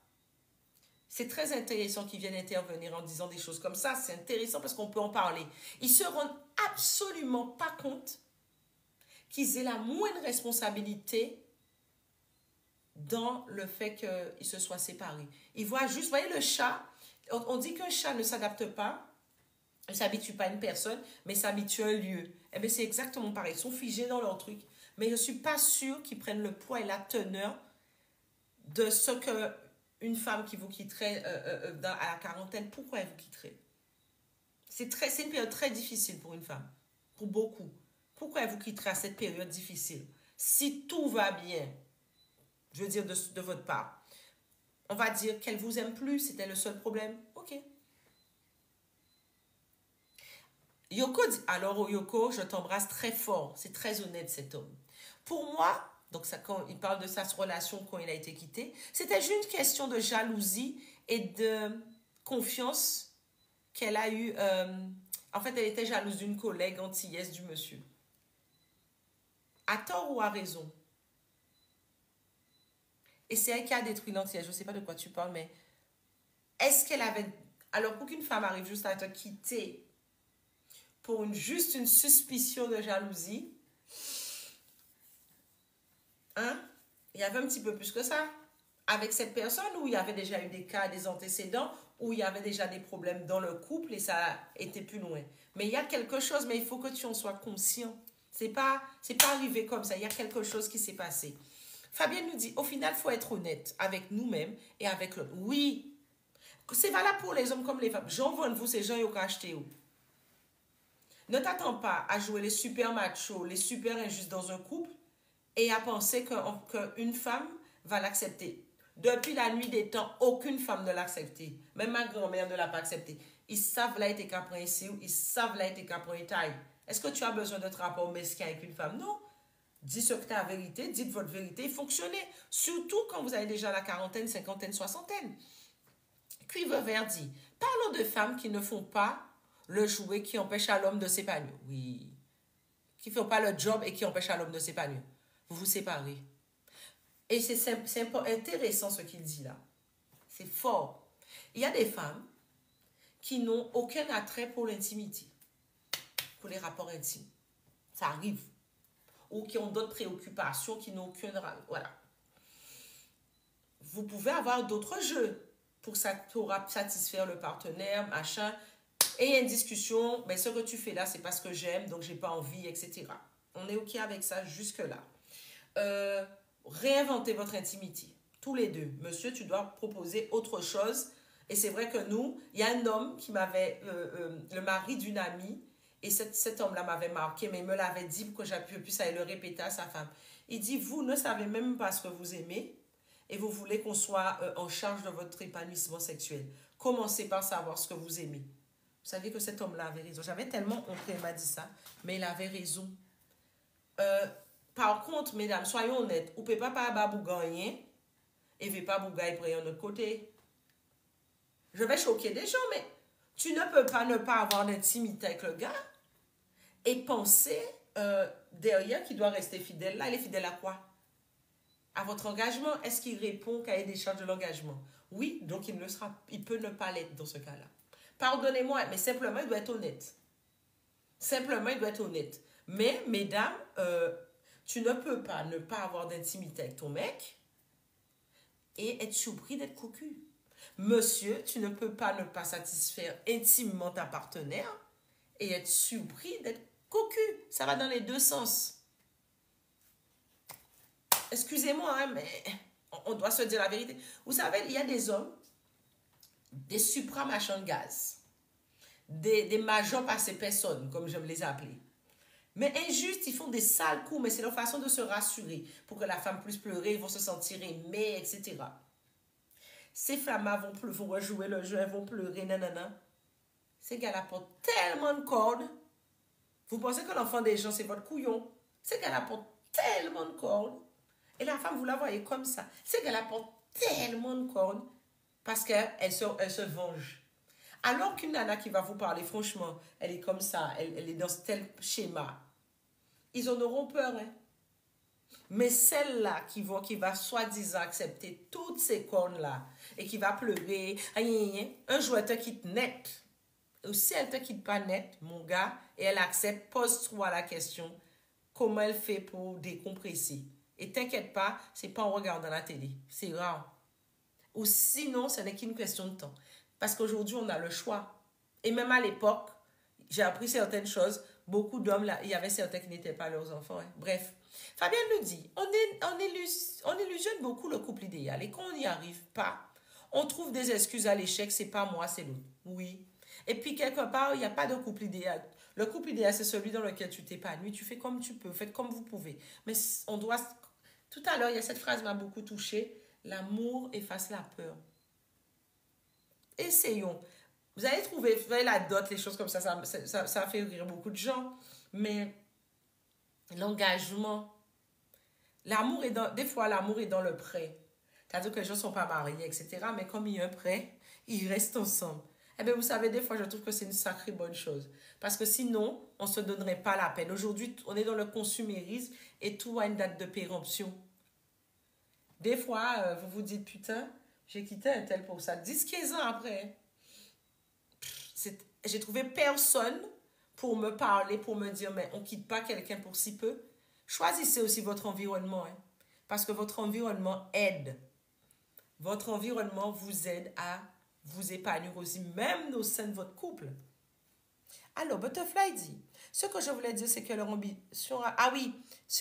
c'est très intéressant qu'ils viennent intervenir en disant des choses comme ça. C'est intéressant parce qu'on peut en parler. Ils ne se rendent absolument pas compte qu'ils aient la moindre responsabilité dans le fait qu'ils se soient séparés. Ils voient juste, vous voyez le chat, on dit qu'un chat ne s'adapte pas, ne s'habitue pas à une personne, mais s'habitue à un lieu. Eh bien, c'est exactement pareil. Ils sont figés dans leur truc. Mais je ne suis pas sûre qu'ils prennent le poids et la teneur de ce qu'une femme qui vous quitterait à la quarantaine, pourquoi elle vous quitterait? C'est une période très difficile pour une femme, pour beaucoup. Pourquoi elle vous quitterait à cette période difficile? Si tout va bien, je veux dire de votre part, on va dire qu'elle vous aime plus, c'était le seul problème. Ok. Yoko dit, alors Yoko, je t'embrasse très fort. C'est très honnête cet homme. Pour moi, donc ça, quand il parle de sa relation quand il a été quitté, c'était juste une question de jalousie et de confiance qu'elle a eue. En fait, elle était jalouse d'une collègue antillaise du monsieur. À tort ou à raison? Et c'est elle qui a détruit l'antillaise. Je ne sais pas de quoi tu parles, mais est-ce qu'elle avait... Alors, pour qu'une femme arrive juste à te quitter pour juste une suspicion de jalousie, hein, il y avait un petit peu plus que ça. Avec cette personne où il y avait déjà eu des cas, des antécédents, où il y avait déjà des problèmes dans le couple et ça a été plus loin. Mais il y a quelque chose, mais il faut que tu en sois conscient. C'est pas arrivé comme ça, il y a quelque chose qui s'est passé. Fabienne nous dit, au final, il faut être honnête avec nous-mêmes et avec l'autre. Oui, c'est valable pour les hommes comme les femmes. J'en veux de vous, ces gens qui ont acheté. Ne t'attends pas à jouer les super machos, les super injustes dans un couple et à penser qu'une femme va l'accepter. Depuis la nuit des temps, aucune femme ne l'a accepté. Même ma grand-mère ne l'a pas accepté. Ils savent là été qu'après ici, ils savent là été qu'après taille. Est-ce que tu as besoin de te rapport mesquin avec une femme? Non. Dis ce que tu as la vérité, dites votre vérité, fonctionnez. Surtout quand vous avez déjà la quarantaine, cinquantaine, soixantaine. Cuivre vert dit, parlons de femmes qui ne font pas le jouet qui empêche à l'homme de s'épanouir. Oui. Qui ne font pas le job et qui empêche à l'homme de s'épanouir. Vous vous séparez. Et c'est intéressant ce qu'il dit là. C'est fort. Il y a des femmes qui n'ont aucun attrait pour l'intimité, pour les rapports intimes. Ça arrive. Ou qui ont d'autres préoccupations, qui n'ont aucune... Voilà. Vous pouvez avoir d'autres jeux pour satisfaire le partenaire, machin. Et il y a une discussion, mais ce que tu fais là, c'est parce que j'aime, donc j'ai pas envie, etc. On est OK avec ça jusque-là. Réinventez votre intimité. Tous les deux. Monsieur, tu dois proposer autre chose. Et c'est vrai que nous, il y a un homme qui m'avait, le mari d'une amie, et cet homme-là m'avait marqué, mais il me l'avait dit pour que je puisse aller le répéter à sa femme. Il dit, vous ne savez même pas ce que vous aimez, et vous voulez qu'on soit en charge de votre épanouissement sexuel. Commencez par savoir ce que vous aimez. Vous savez que cet homme-là avait raison. J'avais tellement honte qu'il m'a dit ça, mais il avait raison. Par contre, mesdames, soyons honnêtes, vous ne pouvez pas gagner et ne pas bougailler pour un autre côté. Je vais choquer des gens, mais tu ne peux pas ne pas avoir d'intimité avec le gars et penser derrière qu'il doit rester fidèle. Là, il est fidèle à quoi? À votre engagement. Est-ce qu'il répond cahier des charges de l'engagement? Oui, donc il peut ne pas l'être dans ce cas-là. Pardonnez-moi, mais simplement, il doit être honnête. Simplement, il doit être honnête. Mais, mesdames, tu ne peux pas ne pas avoir d'intimité avec ton mec et être surpris d'être cocu. Monsieur, tu ne peux pas ne pas satisfaire intimement ta partenaire et être surpris d'être cocu. Ça va dans les deux sens. Excusez-moi, hein, mais on doit se dire la vérité. Vous savez, il y a des hommes, des supra-machins de gaz, des majors par ces personnes, comme je les appelais. Mais injustes, ils font des sales coups, mais c'est leur façon de se rassurer pour que la femme puisse pleurer, ils vont se sentir aimés, etc. Ces femmes-là vont rejouer le jeu, elles vont pleurer, nanana. Ces gars-là portent tellement de cordes. Vous pensez que l'enfant des gens, c'est votre couillon. Ces gars-là portent tellement de cordes. Et la femme, vous la voyez comme ça. Ces gars-là portent tellement de cordes parce qu'elle se venge. Alors qu'une nana qui va vous parler, franchement, elle est comme ça, elle est dans tel schéma. Ils en auront peur, hein. Mais celle-là qui va soi-disant accepter toutes ces cornes-là et qui va pleurer, un jour elle te quitte net. Ou si elle te quitte pas net, mon gars, et elle accepte, pose-toi la question, comment elle fait pour décompresser. Et t'inquiète pas, c'est pas en regardant la télé. C'est rare. Ou sinon, ce n'est qu'une question de temps. Parce qu'aujourd'hui, on a le choix. Et même à l'époque, j'ai appris certaines choses. Beaucoup d'hommes, là, il y avait certains qui n'étaient pas leurs enfants. Hein. Bref. Fabienne nous dit, on illusionne beaucoup le couple idéal. Et quand on n'y arrive pas, on trouve des excuses à l'échec. C'est pas moi, c'est l'autre. Oui. Et puis, quelque part, il n'y a pas de couple idéal. Le couple idéal, c'est celui dans lequel tu t'épanouis. Tu fais comme tu peux, faites comme vous pouvez. Mais on doit... Tout à l'heure, il y a cette phrase qui m'a beaucoup touchée. L'amour efface la peur. Essayons. Vous allez trouver, vous voyez la dot, les choses comme ça fait rire beaucoup de gens. Mais l'engagement, l'amour est dans, des fois, l'amour est dans le prêt. C'est-à-dire que les gens ne sont pas mariés, etc. Mais comme il y a un prêt, ils restent ensemble. Eh bien, vous savez, des fois, je trouve que c'est une sacrée bonne chose. Parce que sinon, on ne se donnerait pas la peine. Aujourd'hui, on est dans le consumérisme et tout a une date de péremption. Des fois, vous vous dites, putain, j'ai quitté un tel pour ça. 10-15 ans après. J'ai trouvé personne pour me parler, pour me dire, mais on ne quitte pas quelqu'un pour si peu. Choisissez aussi votre environnement. Hein, parce que votre environnement aide. Votre environnement vous aide à vous épanouir aussi, même au sein de votre couple. Alors, Butterfly dit, ce que je voulais dire, c'est que leur ambition,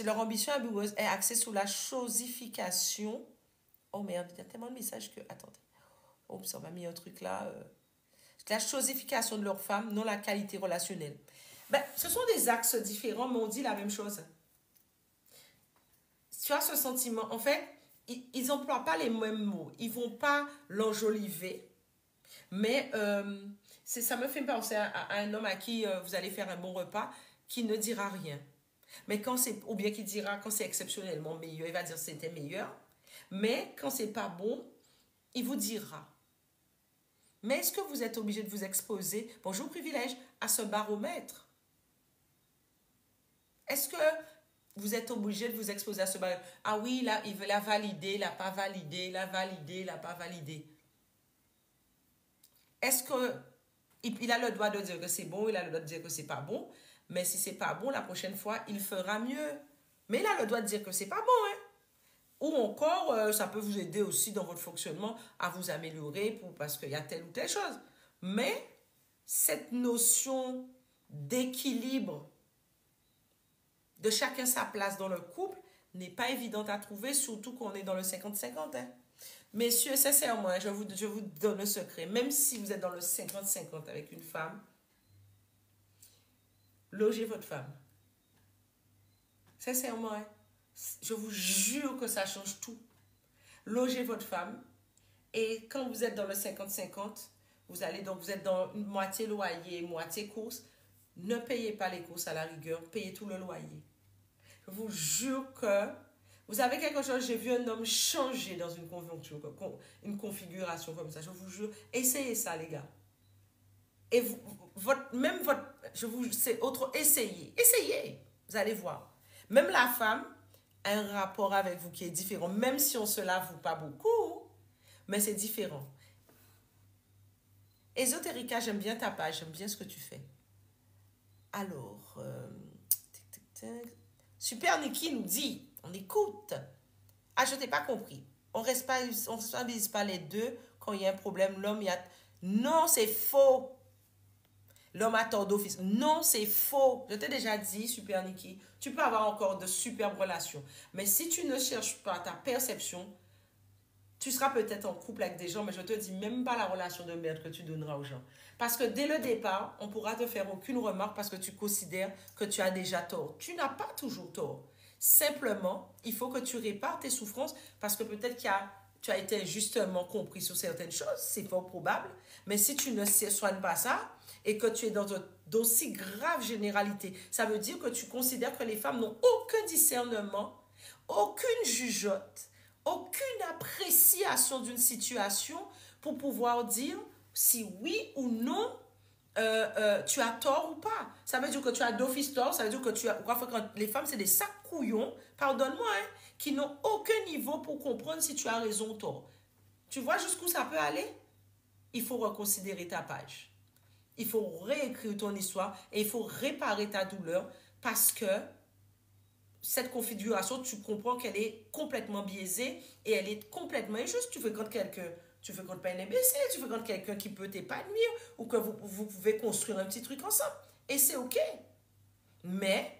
leur ambition amoureuse est axée sur la chosification. Oh merde, il y a tellement de messages que, attendez. Oups, on m'a mis un truc là. La chosification de leur femme, non la qualité relationnelle. Ben, ce sont des axes différents, mais on dit la même chose. Tu as ce sentiment, en fait, ils n'emploient pas les mêmes mots. Ils ne vont pas l'enjoliver. Mais ça me fait penser à un homme à qui vous allez faire un bon repas qui ne dira rien. Mais quand c'est, ou bien qui dira quand c'est exceptionnellement meilleur, il va dire c'était meilleur. Mais quand c'est pas bon, il vous dira. Mais est-ce que vous êtes obligé de vous exposer, bonjour privilège, à ce baromètre? Est-ce que vous êtes obligé de vous exposer à ce baromètre? Ah oui, là, il l'a validé, il l'a pas validé, il l'a validé, il l'a pas validé. Est-ce que il a le droit de dire que c'est bon, il a le droit de dire que c'est pas bon, mais si c'est pas bon, la prochaine fois, il fera mieux. Mais il a le droit de dire que c'est pas bon, hein. Ou encore, ça peut vous aider aussi dans votre fonctionnement à vous améliorer parce qu'il y a telle ou telle chose. Mais cette notion d'équilibre, de chacun sa place dans le couple, n'est pas évidente à trouver, surtout qu'on est dans le 50-50. Hein. Messieurs, sincèrement, je vous donne le secret. Même si vous êtes dans le 50-50 avec une femme, logez votre femme. Sincèrement, hein, je vous jure que ça change tout. Logez votre femme. Et quand vous êtes dans le 50-50, vous êtes dans une moitié loyer, moitié course. Ne payez pas les courses à la rigueur, payez tout le loyer. Je vous jure que vous avez quelque chose, j'ai vu un homme changer dans une conjoncture, une configuration comme ça. Je vous jure, essayez ça, les gars. Et c'est autre, essayez, vous allez voir. Même la femme a un rapport avec vous qui est différent, même si on se l'avoue pas beaucoup, mais c'est différent. Ésotérica, j'aime bien ta page, j'aime bien ce que tu fais. Alors, Super Niki nous dit, on écoute. Ah, je t'ai pas compris. On ne responsabilise pas les deux quand il y a un problème. L'homme, il y a... Non, c'est faux. L'homme a tort d'office. Non, c'est faux. Je t'ai déjà dit, Super Niki, tu peux avoir encore de superbes relations. Mais si tu ne cherches pas ta perception, tu seras peut-être en couple avec des gens, mais je te dis même pas la relation de merde que tu donneras aux gens. Parce que dès le départ, on ne pourra te faire aucune remarque parce que tu considères que tu as déjà tort. Tu n'as pas toujours tort. Simplement, il faut que tu répares tes souffrances parce que peut-être tu as été injustement compris sur certaines choses, c'est fort probable. Mais si tu ne soignes pas ça et que tu es dans d'aussi graves généralités, ça veut dire que tu considères que les femmes n'ont aucun discernement, aucune jugeote, aucune appréciation d'une situation pour pouvoir dire si oui ou non tu as tort ou pas. Ça veut dire que tu as d'office tort, ça veut dire que les femmes, c'est des sacs couillons, pardonne-moi, hein, qui n'ont aucun niveau pour comprendre si tu as raison ou tort. Tu vois jusqu'où ça peut aller? Il faut reconsidérer ta page. Il faut réécrire ton histoire et il faut réparer ta douleur parce que cette configuration, tu comprends qu'elle est complètement biaisée et elle est complètement injuste. Tu fréquentes quelqu'un, tu fréquentes pas un imbécile, tu fréquentes quelqu'un qui peut t'épanouir ou que vous pouvez construire un petit truc ensemble. Et c'est OK. Mais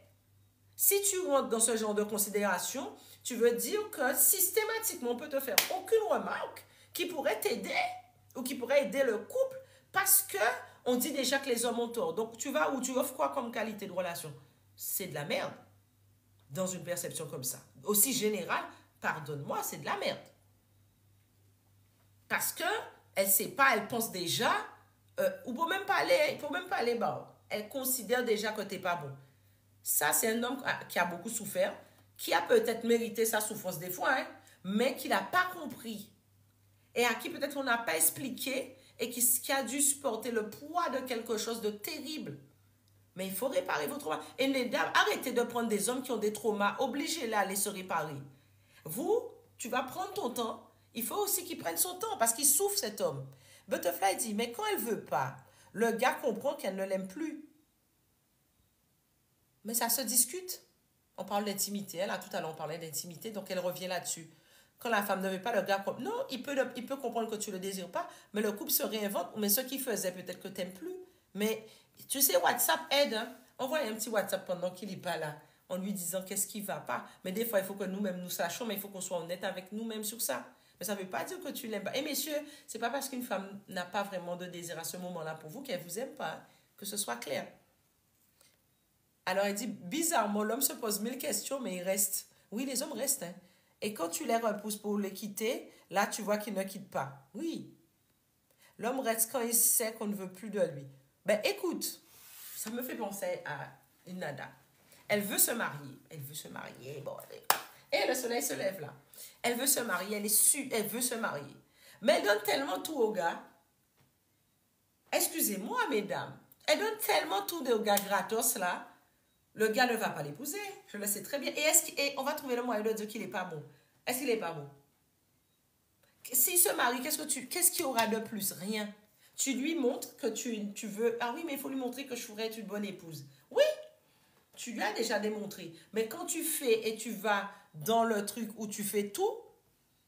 si tu rentres dans ce genre de considération, tu veux dire que systématiquement, on peut te faire aucune remarque qui pourrait t'aider ou qui pourrait aider le couple parce que on dit déjà que les hommes ont tort. Donc, tu vas où tu offres quoi comme qualité de relation? C'est de la merde. Dans une perception comme ça. Aussi générale, pardonne-moi, c'est de la merde. Parce que elle sait pas, elle pense déjà, ou pour même pas aller bas. Elle considère déjà que t'es pas bon. Ça, c'est un homme qui a beaucoup souffert, qui a peut-être mérité sa souffrance des fois, hein, mais qui n'a pas compris. Et à qui peut-être on n'a pas expliqué et qui a dû supporter le poids de quelque chose de terrible. Mais il faut réparer vos traumas. Et les dames, arrêtez de prendre des hommes qui ont des traumas. Obligez-les à aller se réparer. Vous, tu vas prendre ton temps. Il faut aussi qu'il prenne son temps parce qu'il souffre, cet homme. Butterfly dit, mais quand elle ne veut pas, le gars comprend qu'elle ne l'aime plus. Mais ça se discute. On parle d'intimité. Là, tout à l'heure, on parlait d'intimité. Donc, elle revient là-dessus. Quand la femme ne veut pas, le gars... Non, il peut comprendre que tu ne le désires pas, mais le couple se réinvente. Mais ce qu'il faisait, peut-être que tu n'aimes plus. Mais... Tu sais, WhatsApp aide. Hein? Envoie un petit WhatsApp pendant qu'il n'est pas là, en lui disant qu'est-ce qui ne va pas. Mais des fois, il faut que nous-mêmes nous sachions, mais il faut qu'on soit honnête avec nous-mêmes sur ça. Mais ça ne veut pas dire que tu l'aimes pas. Et messieurs, ce n'est pas parce qu'une femme n'a pas vraiment de désir à ce moment-là pour vous qu'elle ne vous aime pas. Hein? Que ce soit clair. Alors, elle dit, bizarrement, l'homme se pose 1000 questions, mais il reste. Oui, les hommes restent. Hein? Et quand tu les repousses pour les quitter, là, tu vois qu'ils ne quittent pas. Oui. L'homme reste quand il sait qu'on ne veut plus de lui. Ben, écoute, ça me fait penser à une nana. Elle veut se marier. Elle veut se marier. Bon, et le soleil se lève là. Elle veut se marier. Elle veut se marier. Mais elle donne tellement tout au gars. Excusez-moi, mesdames. Elle donne tellement tout au gars gratos là. Le gars ne va pas l'épouser. Je le sais très bien. Et on va trouver le moyen de dire qu'il n'est pas bon. Est-ce qu'il n'est pas bon? S'il se marie, qu'est-ce qu'il y aura de plus? Rien. Tu lui montres que tu veux... Ah oui, mais il faut lui montrer que je ferais être une bonne épouse. Oui, tu lui as déjà démontré. Mais quand tu fais et tu vas dans le truc où tu fais tout,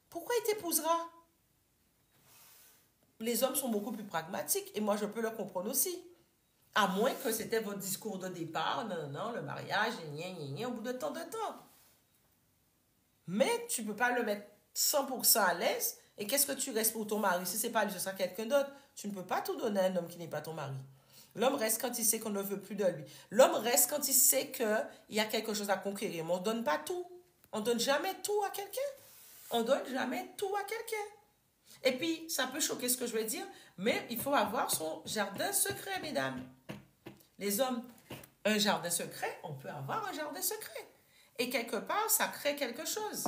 pourquoi il t'épousera? Les hommes sont beaucoup plus pragmatiques et moi, je peux le comprendre aussi. À moins que c'était votre discours de départ, non, le mariage, au bout de tant de temps. Mais tu ne peux pas le mettre 100% à l'aise. Et qu'est-ce que tu restes pour ton mari? Si ce n'est pas lui, ce sera quelqu'un d'autre. Tu ne peux pas tout donner à un homme qui n'est pas ton mari. L'homme reste quand il sait qu'on ne veut plus de lui. L'homme reste quand il sait qu'il y a quelque chose à conquérir. Mais on ne donne pas tout. On ne donne jamais tout à quelqu'un. On ne donne jamais tout à quelqu'un. Et puis, ça peut choquer ce que je vais dire, mais il faut avoir son jardin secret, mesdames. Les hommes, un jardin secret, on peut avoir un jardin secret. Et quelque part, ça crée quelque chose.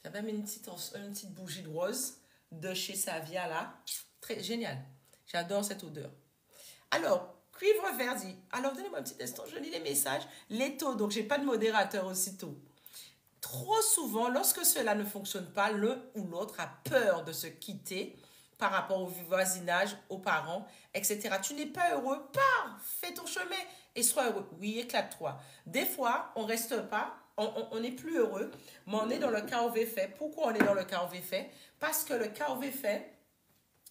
J'avais mis une petite bougie de rose de chez Savia là. Très génial. J'adore cette odeur. Alors, cuivre vert dit. Alors, donnez-moi un petit instant, je lis les messages. Les taux, donc j'ai pas de modérateur aussitôt. Trop souvent, lorsque cela ne fonctionne pas, l'un ou l'autre a peur de se quitter par rapport au voisinage, aux parents, etc. Tu n'es pas heureux, pars, fais ton chemin et sois heureux. Oui, éclate-toi. Des fois, on ne reste pas, on n'est plus heureux, mais on est dans le chaos fait. Pourquoi on est dans le chaos fait? Parce que le chaos fait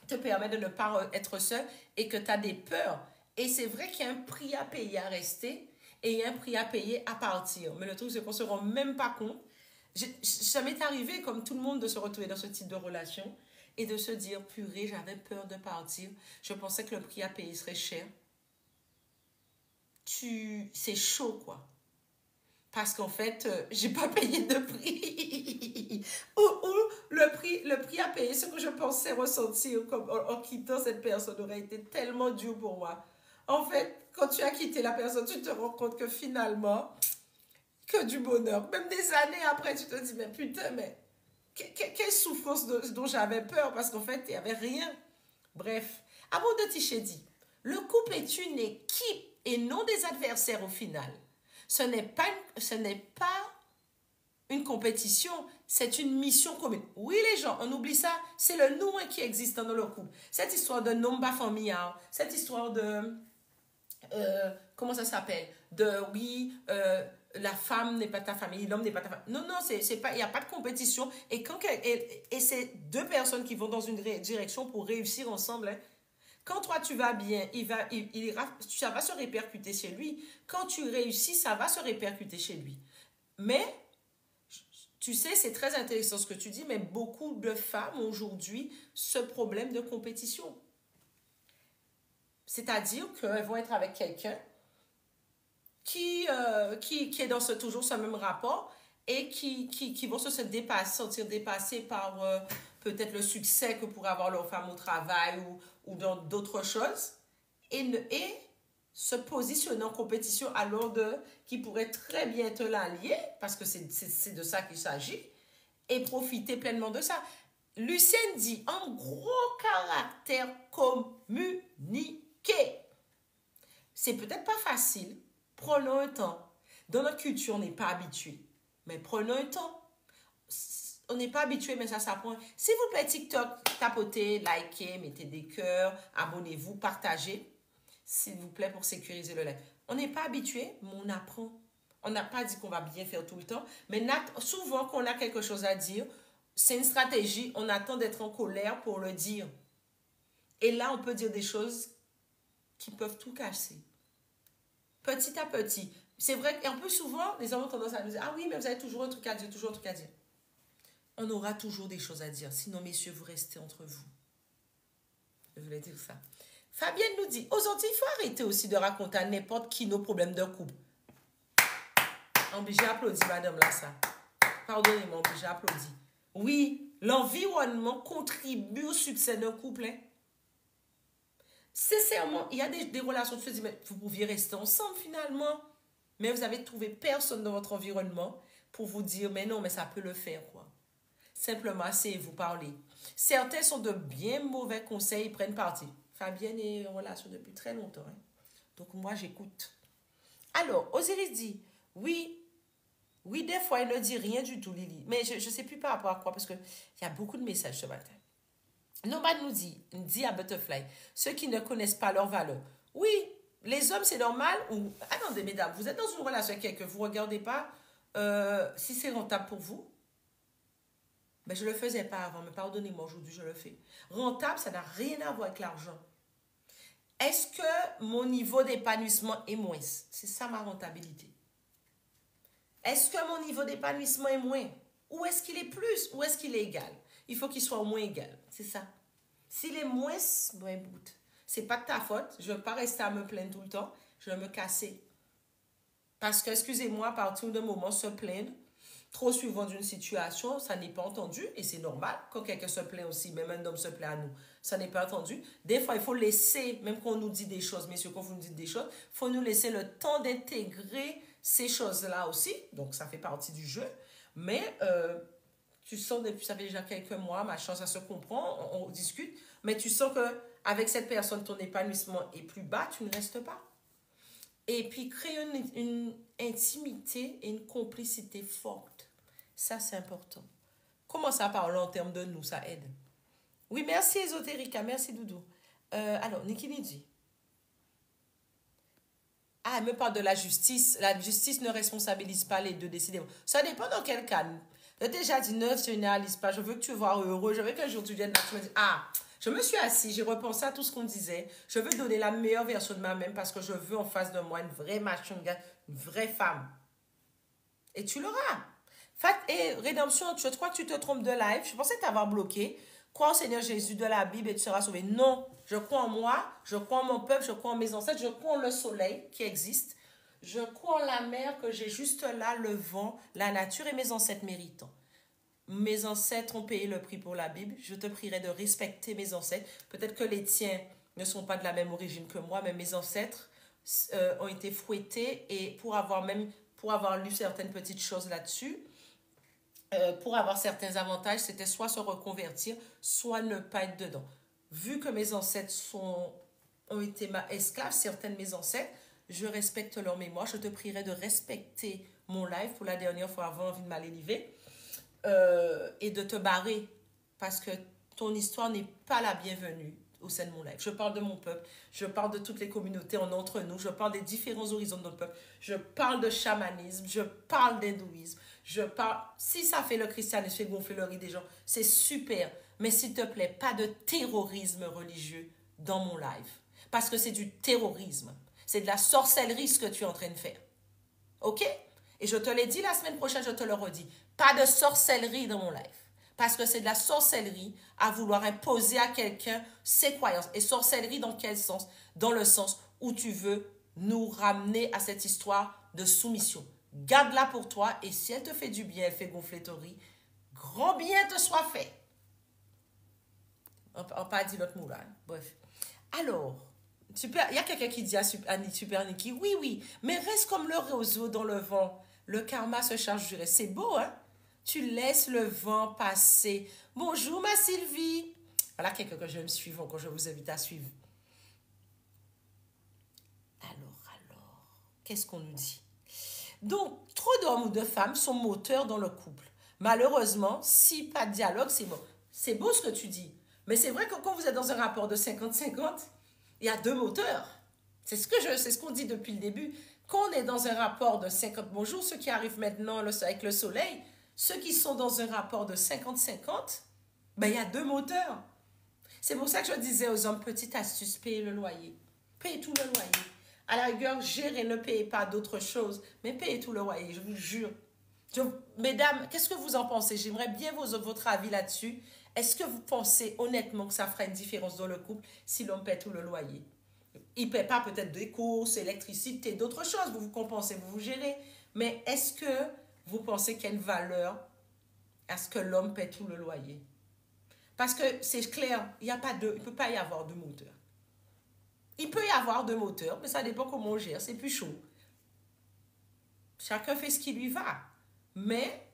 te permet de ne pas être seul et que tu as des peurs. Et c'est vrai qu'il y a un prix à payer à rester et il y a un prix à payer à partir. Mais le truc, c'est qu'on ne se rend même pas compte. Ça m'est arrivé, comme tout le monde, de se retrouver dans ce type de relation et de se dire, purée, j'avais peur de partir. Je pensais que le prix à payer serait cher. C'est chaud, quoi. Parce qu'en fait, j'ai pas payé de prix. ou le prix à payer, ce que je pensais ressentir en quittant cette personne aurait été tellement dur pour moi. En fait, quand tu as quitté la personne, tu te rends compte que finalement, que du bonheur. Même des années après, tu te dis, mais putain, mais quelle souffrance dont j'avais peur, parce qu'en fait, il n'y avait rien. Bref, Amour de Tiché dit, le couple est une équipe et non des adversaires au final. Ce n'est pas une compétition, c'est une mission commune. Oui, les gens, on oublie ça, c'est le nous qui existe dans le couple. Cette histoire de non pas familial, cette histoire de... comment ça s'appelle? La femme n'est pas ta famille, l'homme n'est pas ta famille. Non, il n'y a pas de compétition. Et c'est deux personnes qui vont dans une direction pour réussir ensemble. Hein. Quand toi, tu vas bien, ça va se répercuter chez lui. Quand tu réussis, ça va se répercuter chez lui. Mais, tu sais, c'est très intéressant ce que tu dis, mais beaucoup de femmes ont aujourd'hui ce problème de compétition. C'est-à-dire qu'elles vont être avec quelqu'un qui est dans toujours ce même rapport et qui vont se sentir dépassés par peut-être le succès que pourrait avoir leur femme au travail ou dans d'autres choses et se positionner en compétition alors qui pourrait très bien être l'allié, parce que c'est de ça qu'il s'agit, et profiter pleinement de ça. Lucienne dit, en gros caractère communiquer. C'est peut-être pas facile. Prenons un temps. Dans notre culture, on n'est pas habitué. Mais prenons un temps. On n'est pas habitué, mais ça s'apprend. S'il vous plaît, TikTok, tapotez, likez, mettez des cœurs, abonnez-vous, partagez. S'il vous plaît, pour sécuriser le live. On n'est pas habitué, mais on apprend. On n'a pas dit qu'on va bien faire tout le temps. Mais souvent, quand on a quelque chose à dire, c'est une stratégie. On attend d'être en colère pour le dire. Et là, on peut dire des choses qui peuvent tout casser. Petit à petit. C'est vrai qu'un peu souvent, les hommes ont tendance à nous dire, ah oui, mais vous avez toujours un truc à dire, toujours un truc à dire. On aura toujours des choses à dire. Sinon, messieurs, vous restez entre vous. Je voulais dire ça. Fabienne nous dit, aux Antilles, il faut arrêter aussi de raconter à n'importe qui nos problèmes de couple. J'ai applaudi, madame, là, ça. Pardonnez-moi, j'ai applaudi. Oui, l'environnement contribue au succès d'un couple. Hein. Sincèrement, il y a des relations, tu te dis, mais vous pouviez rester ensemble finalement. Mais vous avez trouvé personne dans votre environnement pour vous dire, mais non, mais ça peut le faire, quoi. Simplement, asseyez-vous, parlez. Certains sont de bien mauvais conseils, ils prennent parti. Fabienne est en relation depuis très longtemps. Hein. Donc, moi, j'écoute. Alors, Osiris dit, oui, oui, des fois, il ne dit rien du tout, Lily. Mais je ne sais plus par rapport à quoi, parce qu'il y a beaucoup de messages ce matin. Nomad nous dit à Butterfly, ceux qui ne connaissent pas leur valeur. Oui, les hommes, c'est normal. Ou, attendez, mesdames, vous êtes dans une relation avec quelqu'un, vous ne regardez pas si c'est rentable pour vous. Mais je ne le faisais pas avant, mais pardonnez-moi, aujourd'hui, je le fais. Rentable, ça n'a rien à voir avec l'argent. Est-ce que mon niveau d'épanouissement est moins? C'est ça ma rentabilité. Est-ce que mon niveau d'épanouissement est moins? Ou est-ce qu'il est plus? Ou est-ce qu'il est égal? Il faut qu'il soit au moins égal. C'est ça. S'il est moins, bon, c'est pas de ta faute. Je ne vais pas rester à me plaindre tout le temps. Je vais me casser. Parce que, excusez-moi, à partir d'un moment, se plaindre, trop suivant d'une situation, ça n'est pas entendu. Et c'est normal. Quand quelqu'un se plaint aussi, même un homme se plaint à nous, ça n'est pas entendu. Des fois, il faut laisser, même quand on nous dit des choses, messieurs, quand vous nous dites des choses, il faut nous laisser le temps d'intégrer ces choses-là aussi. Donc, ça fait partie du jeu. Mais tu sens, depuis ça fait déjà quelques mois, ma chance, ça se comprend, on discute, mais tu sens qu'avec cette personne, ton épanouissement est plus bas, tu ne restes pas. Et puis, créer une intimité et une complicité forte. Ça, c'est important. Commence à parler en termes de nous, ça aide. Oui, merci Ésotérica, merci Doudou. Alors, Nikini dit. Ah, elle me parle de la justice. La justice ne responsabilise pas les deux, décidément. Ça dépend dans quel cas. Je t'ai déjà dit, ne généralise pas. Je veux que tu vois heureux. Je veux qu'un jour tu viennes là, tu me dis, ah, je me suis assise, j'ai repensé à tout ce qu'on disait. Je veux donner la meilleure version de moi-même parce que je veux en face de moi une vraie machine, une vraie femme. Et tu l'auras. Et rédemption, je crois que tu te trompes de live. Je pensais t'avoir bloqué. Crois au Seigneur Jésus de la Bible et tu seras sauvé. Non, je crois en moi, je crois en mon peuple, je crois en mes ancêtres, je crois en le soleil qui existe. Je crois en la mer que j'ai juste là, le vent, la nature et mes ancêtres méritants. Mes ancêtres ont payé le prix pour la Bible. Je te prierai de respecter mes ancêtres. Peut-être que les tiens ne sont pas de la même origine que moi, mais mes ancêtres ont été fouettés et pour avoir lu certaines petites choses là-dessus, pour avoir certains avantages, c'était soit se reconvertir, soit ne pas être dedans. Vu que mes ancêtres ont été esclaves, certains de mes ancêtres, je respecte leur mémoire. Je te prierai de respecter mon live pour la dernière fois avant envie de m'aller liver et de te barrer parce que ton histoire n'est pas la bienvenue au sein de mon live. Je parle de mon peuple, je parle de toutes les communautés entre nous, je parle des différents horizons de notre peuple, je parle de chamanisme, je parle d'hindouisme, je parle... Si ça fait le christianisme, fait gonfler le riz des gens, c'est super. Mais s'il te plaît, pas de terrorisme religieux dans mon live. Parce que c'est du terrorisme. C'est de la sorcellerie ce que tu es en train de faire. OK? Et je te l'ai dit la semaine prochaine, je te le redis. Pas de sorcellerie dans mon live. Parce que c'est de la sorcellerie à vouloir imposer à quelqu'un ses croyances. Et sorcellerie dans quel sens? Dans le sens où tu veux nous ramener à cette histoire de soumission. Garde-la pour toi et si elle te fait du bien, elle fait gonfler ton riz, grand bien te soit fait. On n'a pas dit l'autre mot là. Bref. Alors, il y a quelqu'un qui dit à Super Niki, oui, mais reste comme le roseau dans le vent. Le karma se charge du reste. C'est beau, hein? Tu laisses le vent passer. Bonjour, ma Sylvie. Voilà quelqu'un que je me suivre quand je vous invite à suivre. Alors, qu'est-ce qu'on nous dit? Donc, trop d'hommes ou de femmes sont moteurs dans le couple. Malheureusement, si pas de dialogue, c'est bon. C'est beau ce que tu dis. Mais c'est vrai que quand vous êtes dans un rapport de 50-50, il y a deux moteurs. C'est ce qu'on dit depuis le début. Quand on est dans un rapport de 50... Bonjour, ceux qui arrivent maintenant avec le soleil. Ceux qui sont dans un rapport de 50-50, ben, il y a deux moteurs. C'est pour ça que je disais aux hommes, petite astuce, payez le loyer. Payez tout le loyer. À la rigueur, gérez, ne payez pas d'autres choses, mais payez tout le loyer, je vous jure. Mesdames, qu'est-ce que vous en pensez? J'aimerais bien votre avis là-dessus. Est-ce que vous pensez honnêtement que ça fera une différence dans le couple si l'homme paie tout le loyer? Il ne paie pas peut-être des courses, électricité, d'autres choses. Vous vous compensez, vous vous gérez. Mais est-ce que vous pensez qu'il y a une valeur à ce que l'homme paie tout le loyer. Parce que c'est clair, il ne peut pas y avoir deux moteurs. Il peut y avoir deux moteurs, mais ça dépend comment on gère, c'est plus chaud. Chacun fait ce qui lui va. Mais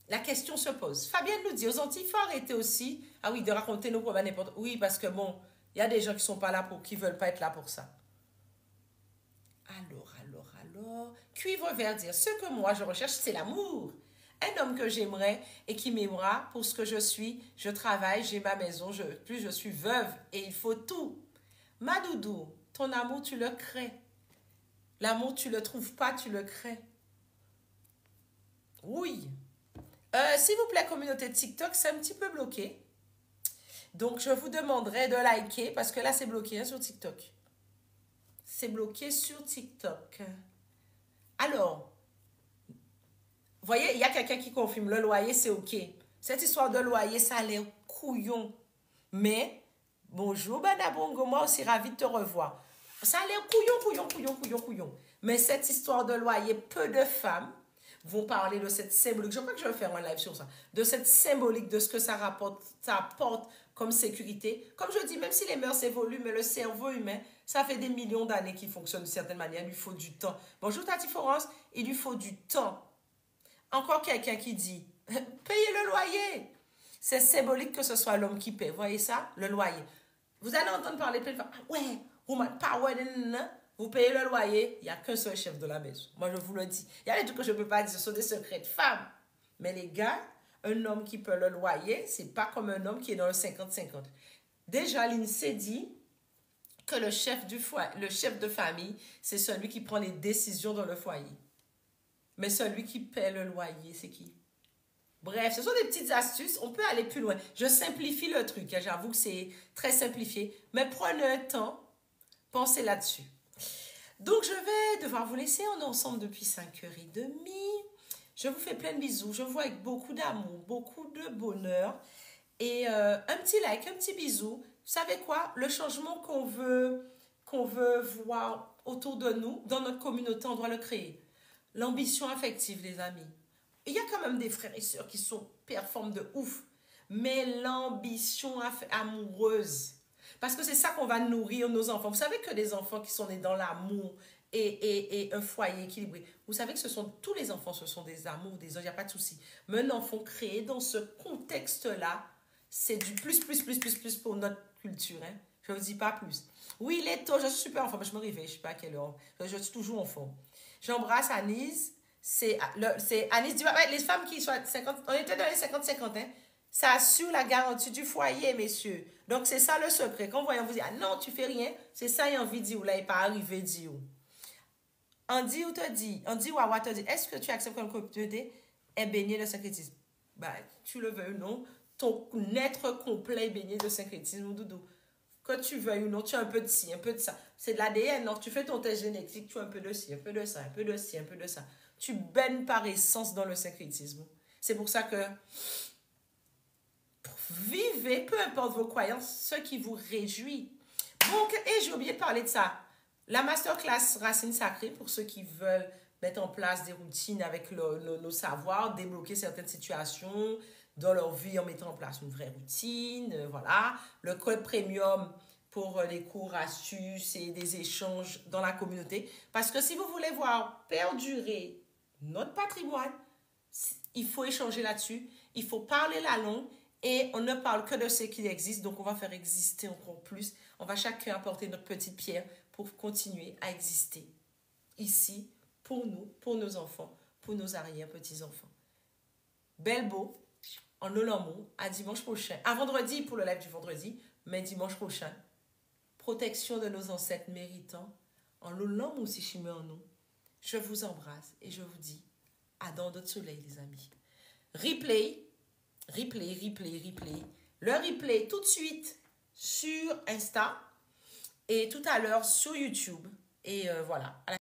la question se pose. Fabienne nous dit, aux Antilles, il faut arrêter aussi, ah oui, de raconter nos problèmes n'importe. Oui, parce que bon, il y a des gens qui sont pas là qui veulent pas être là pour ça. Alors. Cuivre vert dire, ce que moi je recherche, c'est l'amour. Un homme que j'aimerais et qui m'aimera pour ce que je suis. Je travaille, j'ai ma maison, plus je suis veuve et il faut tout. Madoudou, ton amour, tu le crées. L'amour, tu le trouves pas, tu le crées. Oui. S'il vous plaît, communauté de TikTok, c'est un petit peu bloqué. Donc, je vous demanderai de liker parce que là, c'est bloqué sur TikTok. C'est bloqué sur TikTok. Alors, vous voyez, il y a quelqu'un qui confirme, le loyer, c'est OK. Cette histoire de loyer, ça a l'air couillon. Mais, bonjour, Banabongo, moi aussi, ravie de te revoir. Ça a l'air couillon. Mais cette histoire de loyer, peu de femmes vont parler de cette symbolique. Je crois que je vais faire un live sur ça. De cette symbolique, de ce que ça apporte comme sécurité. Comme je dis, même si les mœurs évoluent, mais le cerveau humain, ça fait des millions d'années qu'il fonctionne d'une certaine manière. Il lui faut du temps. Bonjour Tati Florence, il lui faut du temps. Encore quelqu'un qui dit, payez le loyer. C'est symbolique que ce soit l'homme qui paie. Vous voyez ça? Le loyer. Vous allez entendre parler plein de femmes. Ah ouais, woman power, vous payez le loyer. Il n'y a qu'un seul chef de la maison. Moi, je vous le dis. Il y a des trucs que je ne peux pas dire. Ce sont des secrets de femmes. Mais les gars, un homme qui paie le loyer, ce n'est pas comme un homme qui est dans le 50-50. Déjà, l'INSEE dit que le chef de famille, c'est celui qui prend les décisions dans le foyer. Mais celui qui paie le loyer, c'est qui? Bref, ce sont des petites astuces. On peut aller plus loin. Je simplifie le truc. J'avoue que c'est très simplifié. Mais prenez un temps. Pensez là-dessus. Donc, je vais devoir vous laisser. On est ensemble depuis 5h30. Je vous fais plein de bisous. Je vous vois avec beaucoup d'amour, beaucoup de bonheur. Et un petit like, un petit bisou. Vous savez quoi? Le changement qu'on veut voir autour de nous, dans notre communauté, on doit le créer. L'ambition affective, les amis. Il y a quand même des frères et sœurs qui performent de ouf. Mais l'ambition amoureuse, parce que c'est ça qu'on va nourrir nos enfants. Vous savez que les enfants qui sont nés dans l'amour et un foyer équilibré, vous savez que tous les enfants, ce sont des amours, des anges, il n'y a pas de souci. Mais un enfant créé dans ce contexte-là, c'est du plus pour notre culture. Hein? Je ne vous dis pas plus. Oui, Leto, je suis super en forme. Je me réveille, je ne sais pas à quelle heure. Je suis toujours en forme. J'embrasse Anise. Anise dit, ouais, les femmes qui sont à 50, on était dans les 50-50, hein? Ça assure la garantie du foyer, messieurs. Donc, c'est ça le secret. Quand vous dit, ah non, tu fais rien, c'est ça, il a envie de dire, là, il n'est pas arrivé, dit. Andy Wawa te dit, est-ce que tu acceptes comme communauté est baigné de syncrétisme? Bah, tu le veux ou non, ton être complet est baigné de syncrétisme, doudou. Que tu veuilles ou non, tu as un peu de ci, un peu de ça. C'est de l'ADN, non? Tu fais ton test génétique, tu as un peu de ci, un peu de ça, un peu de ci, un peu de ça. Tu baignes par essence dans le syncrétisme. C'est pour ça que vivez, peu importe vos croyances, ce qui vous réjouit. Donc, et j'ai oublié de parler de ça. La masterclass Racines Sacrées, pour ceux qui veulent mettre en place des routines avec nos savoirs, débloquer certaines situations dans leur vie en mettant en place une vraie routine, voilà. Le code premium pour les cours, astuces et des échanges dans la communauté. Parce que si vous voulez voir perdurer notre patrimoine, il faut échanger là-dessus, il faut parler la langue et on ne parle que de ce qui existe, donc on va faire exister encore plus. On va chacun apporter notre petite pierre pour continuer à exister ici, pour nous, pour nos enfants, pour nos arrière-petits-enfants. Belbo, en Olamo, à dimanche prochain. À vendredi pour le live du vendredi, mais dimanche prochain. Protection de nos ancêtres méritants. En Olamo aussi, chimé en nous. Je vous embrasse et je vous dis à dans d'autres soleils, les amis. Replay. Le replay tout de suite sur Insta et tout à l'heure sur YouTube. Et voilà.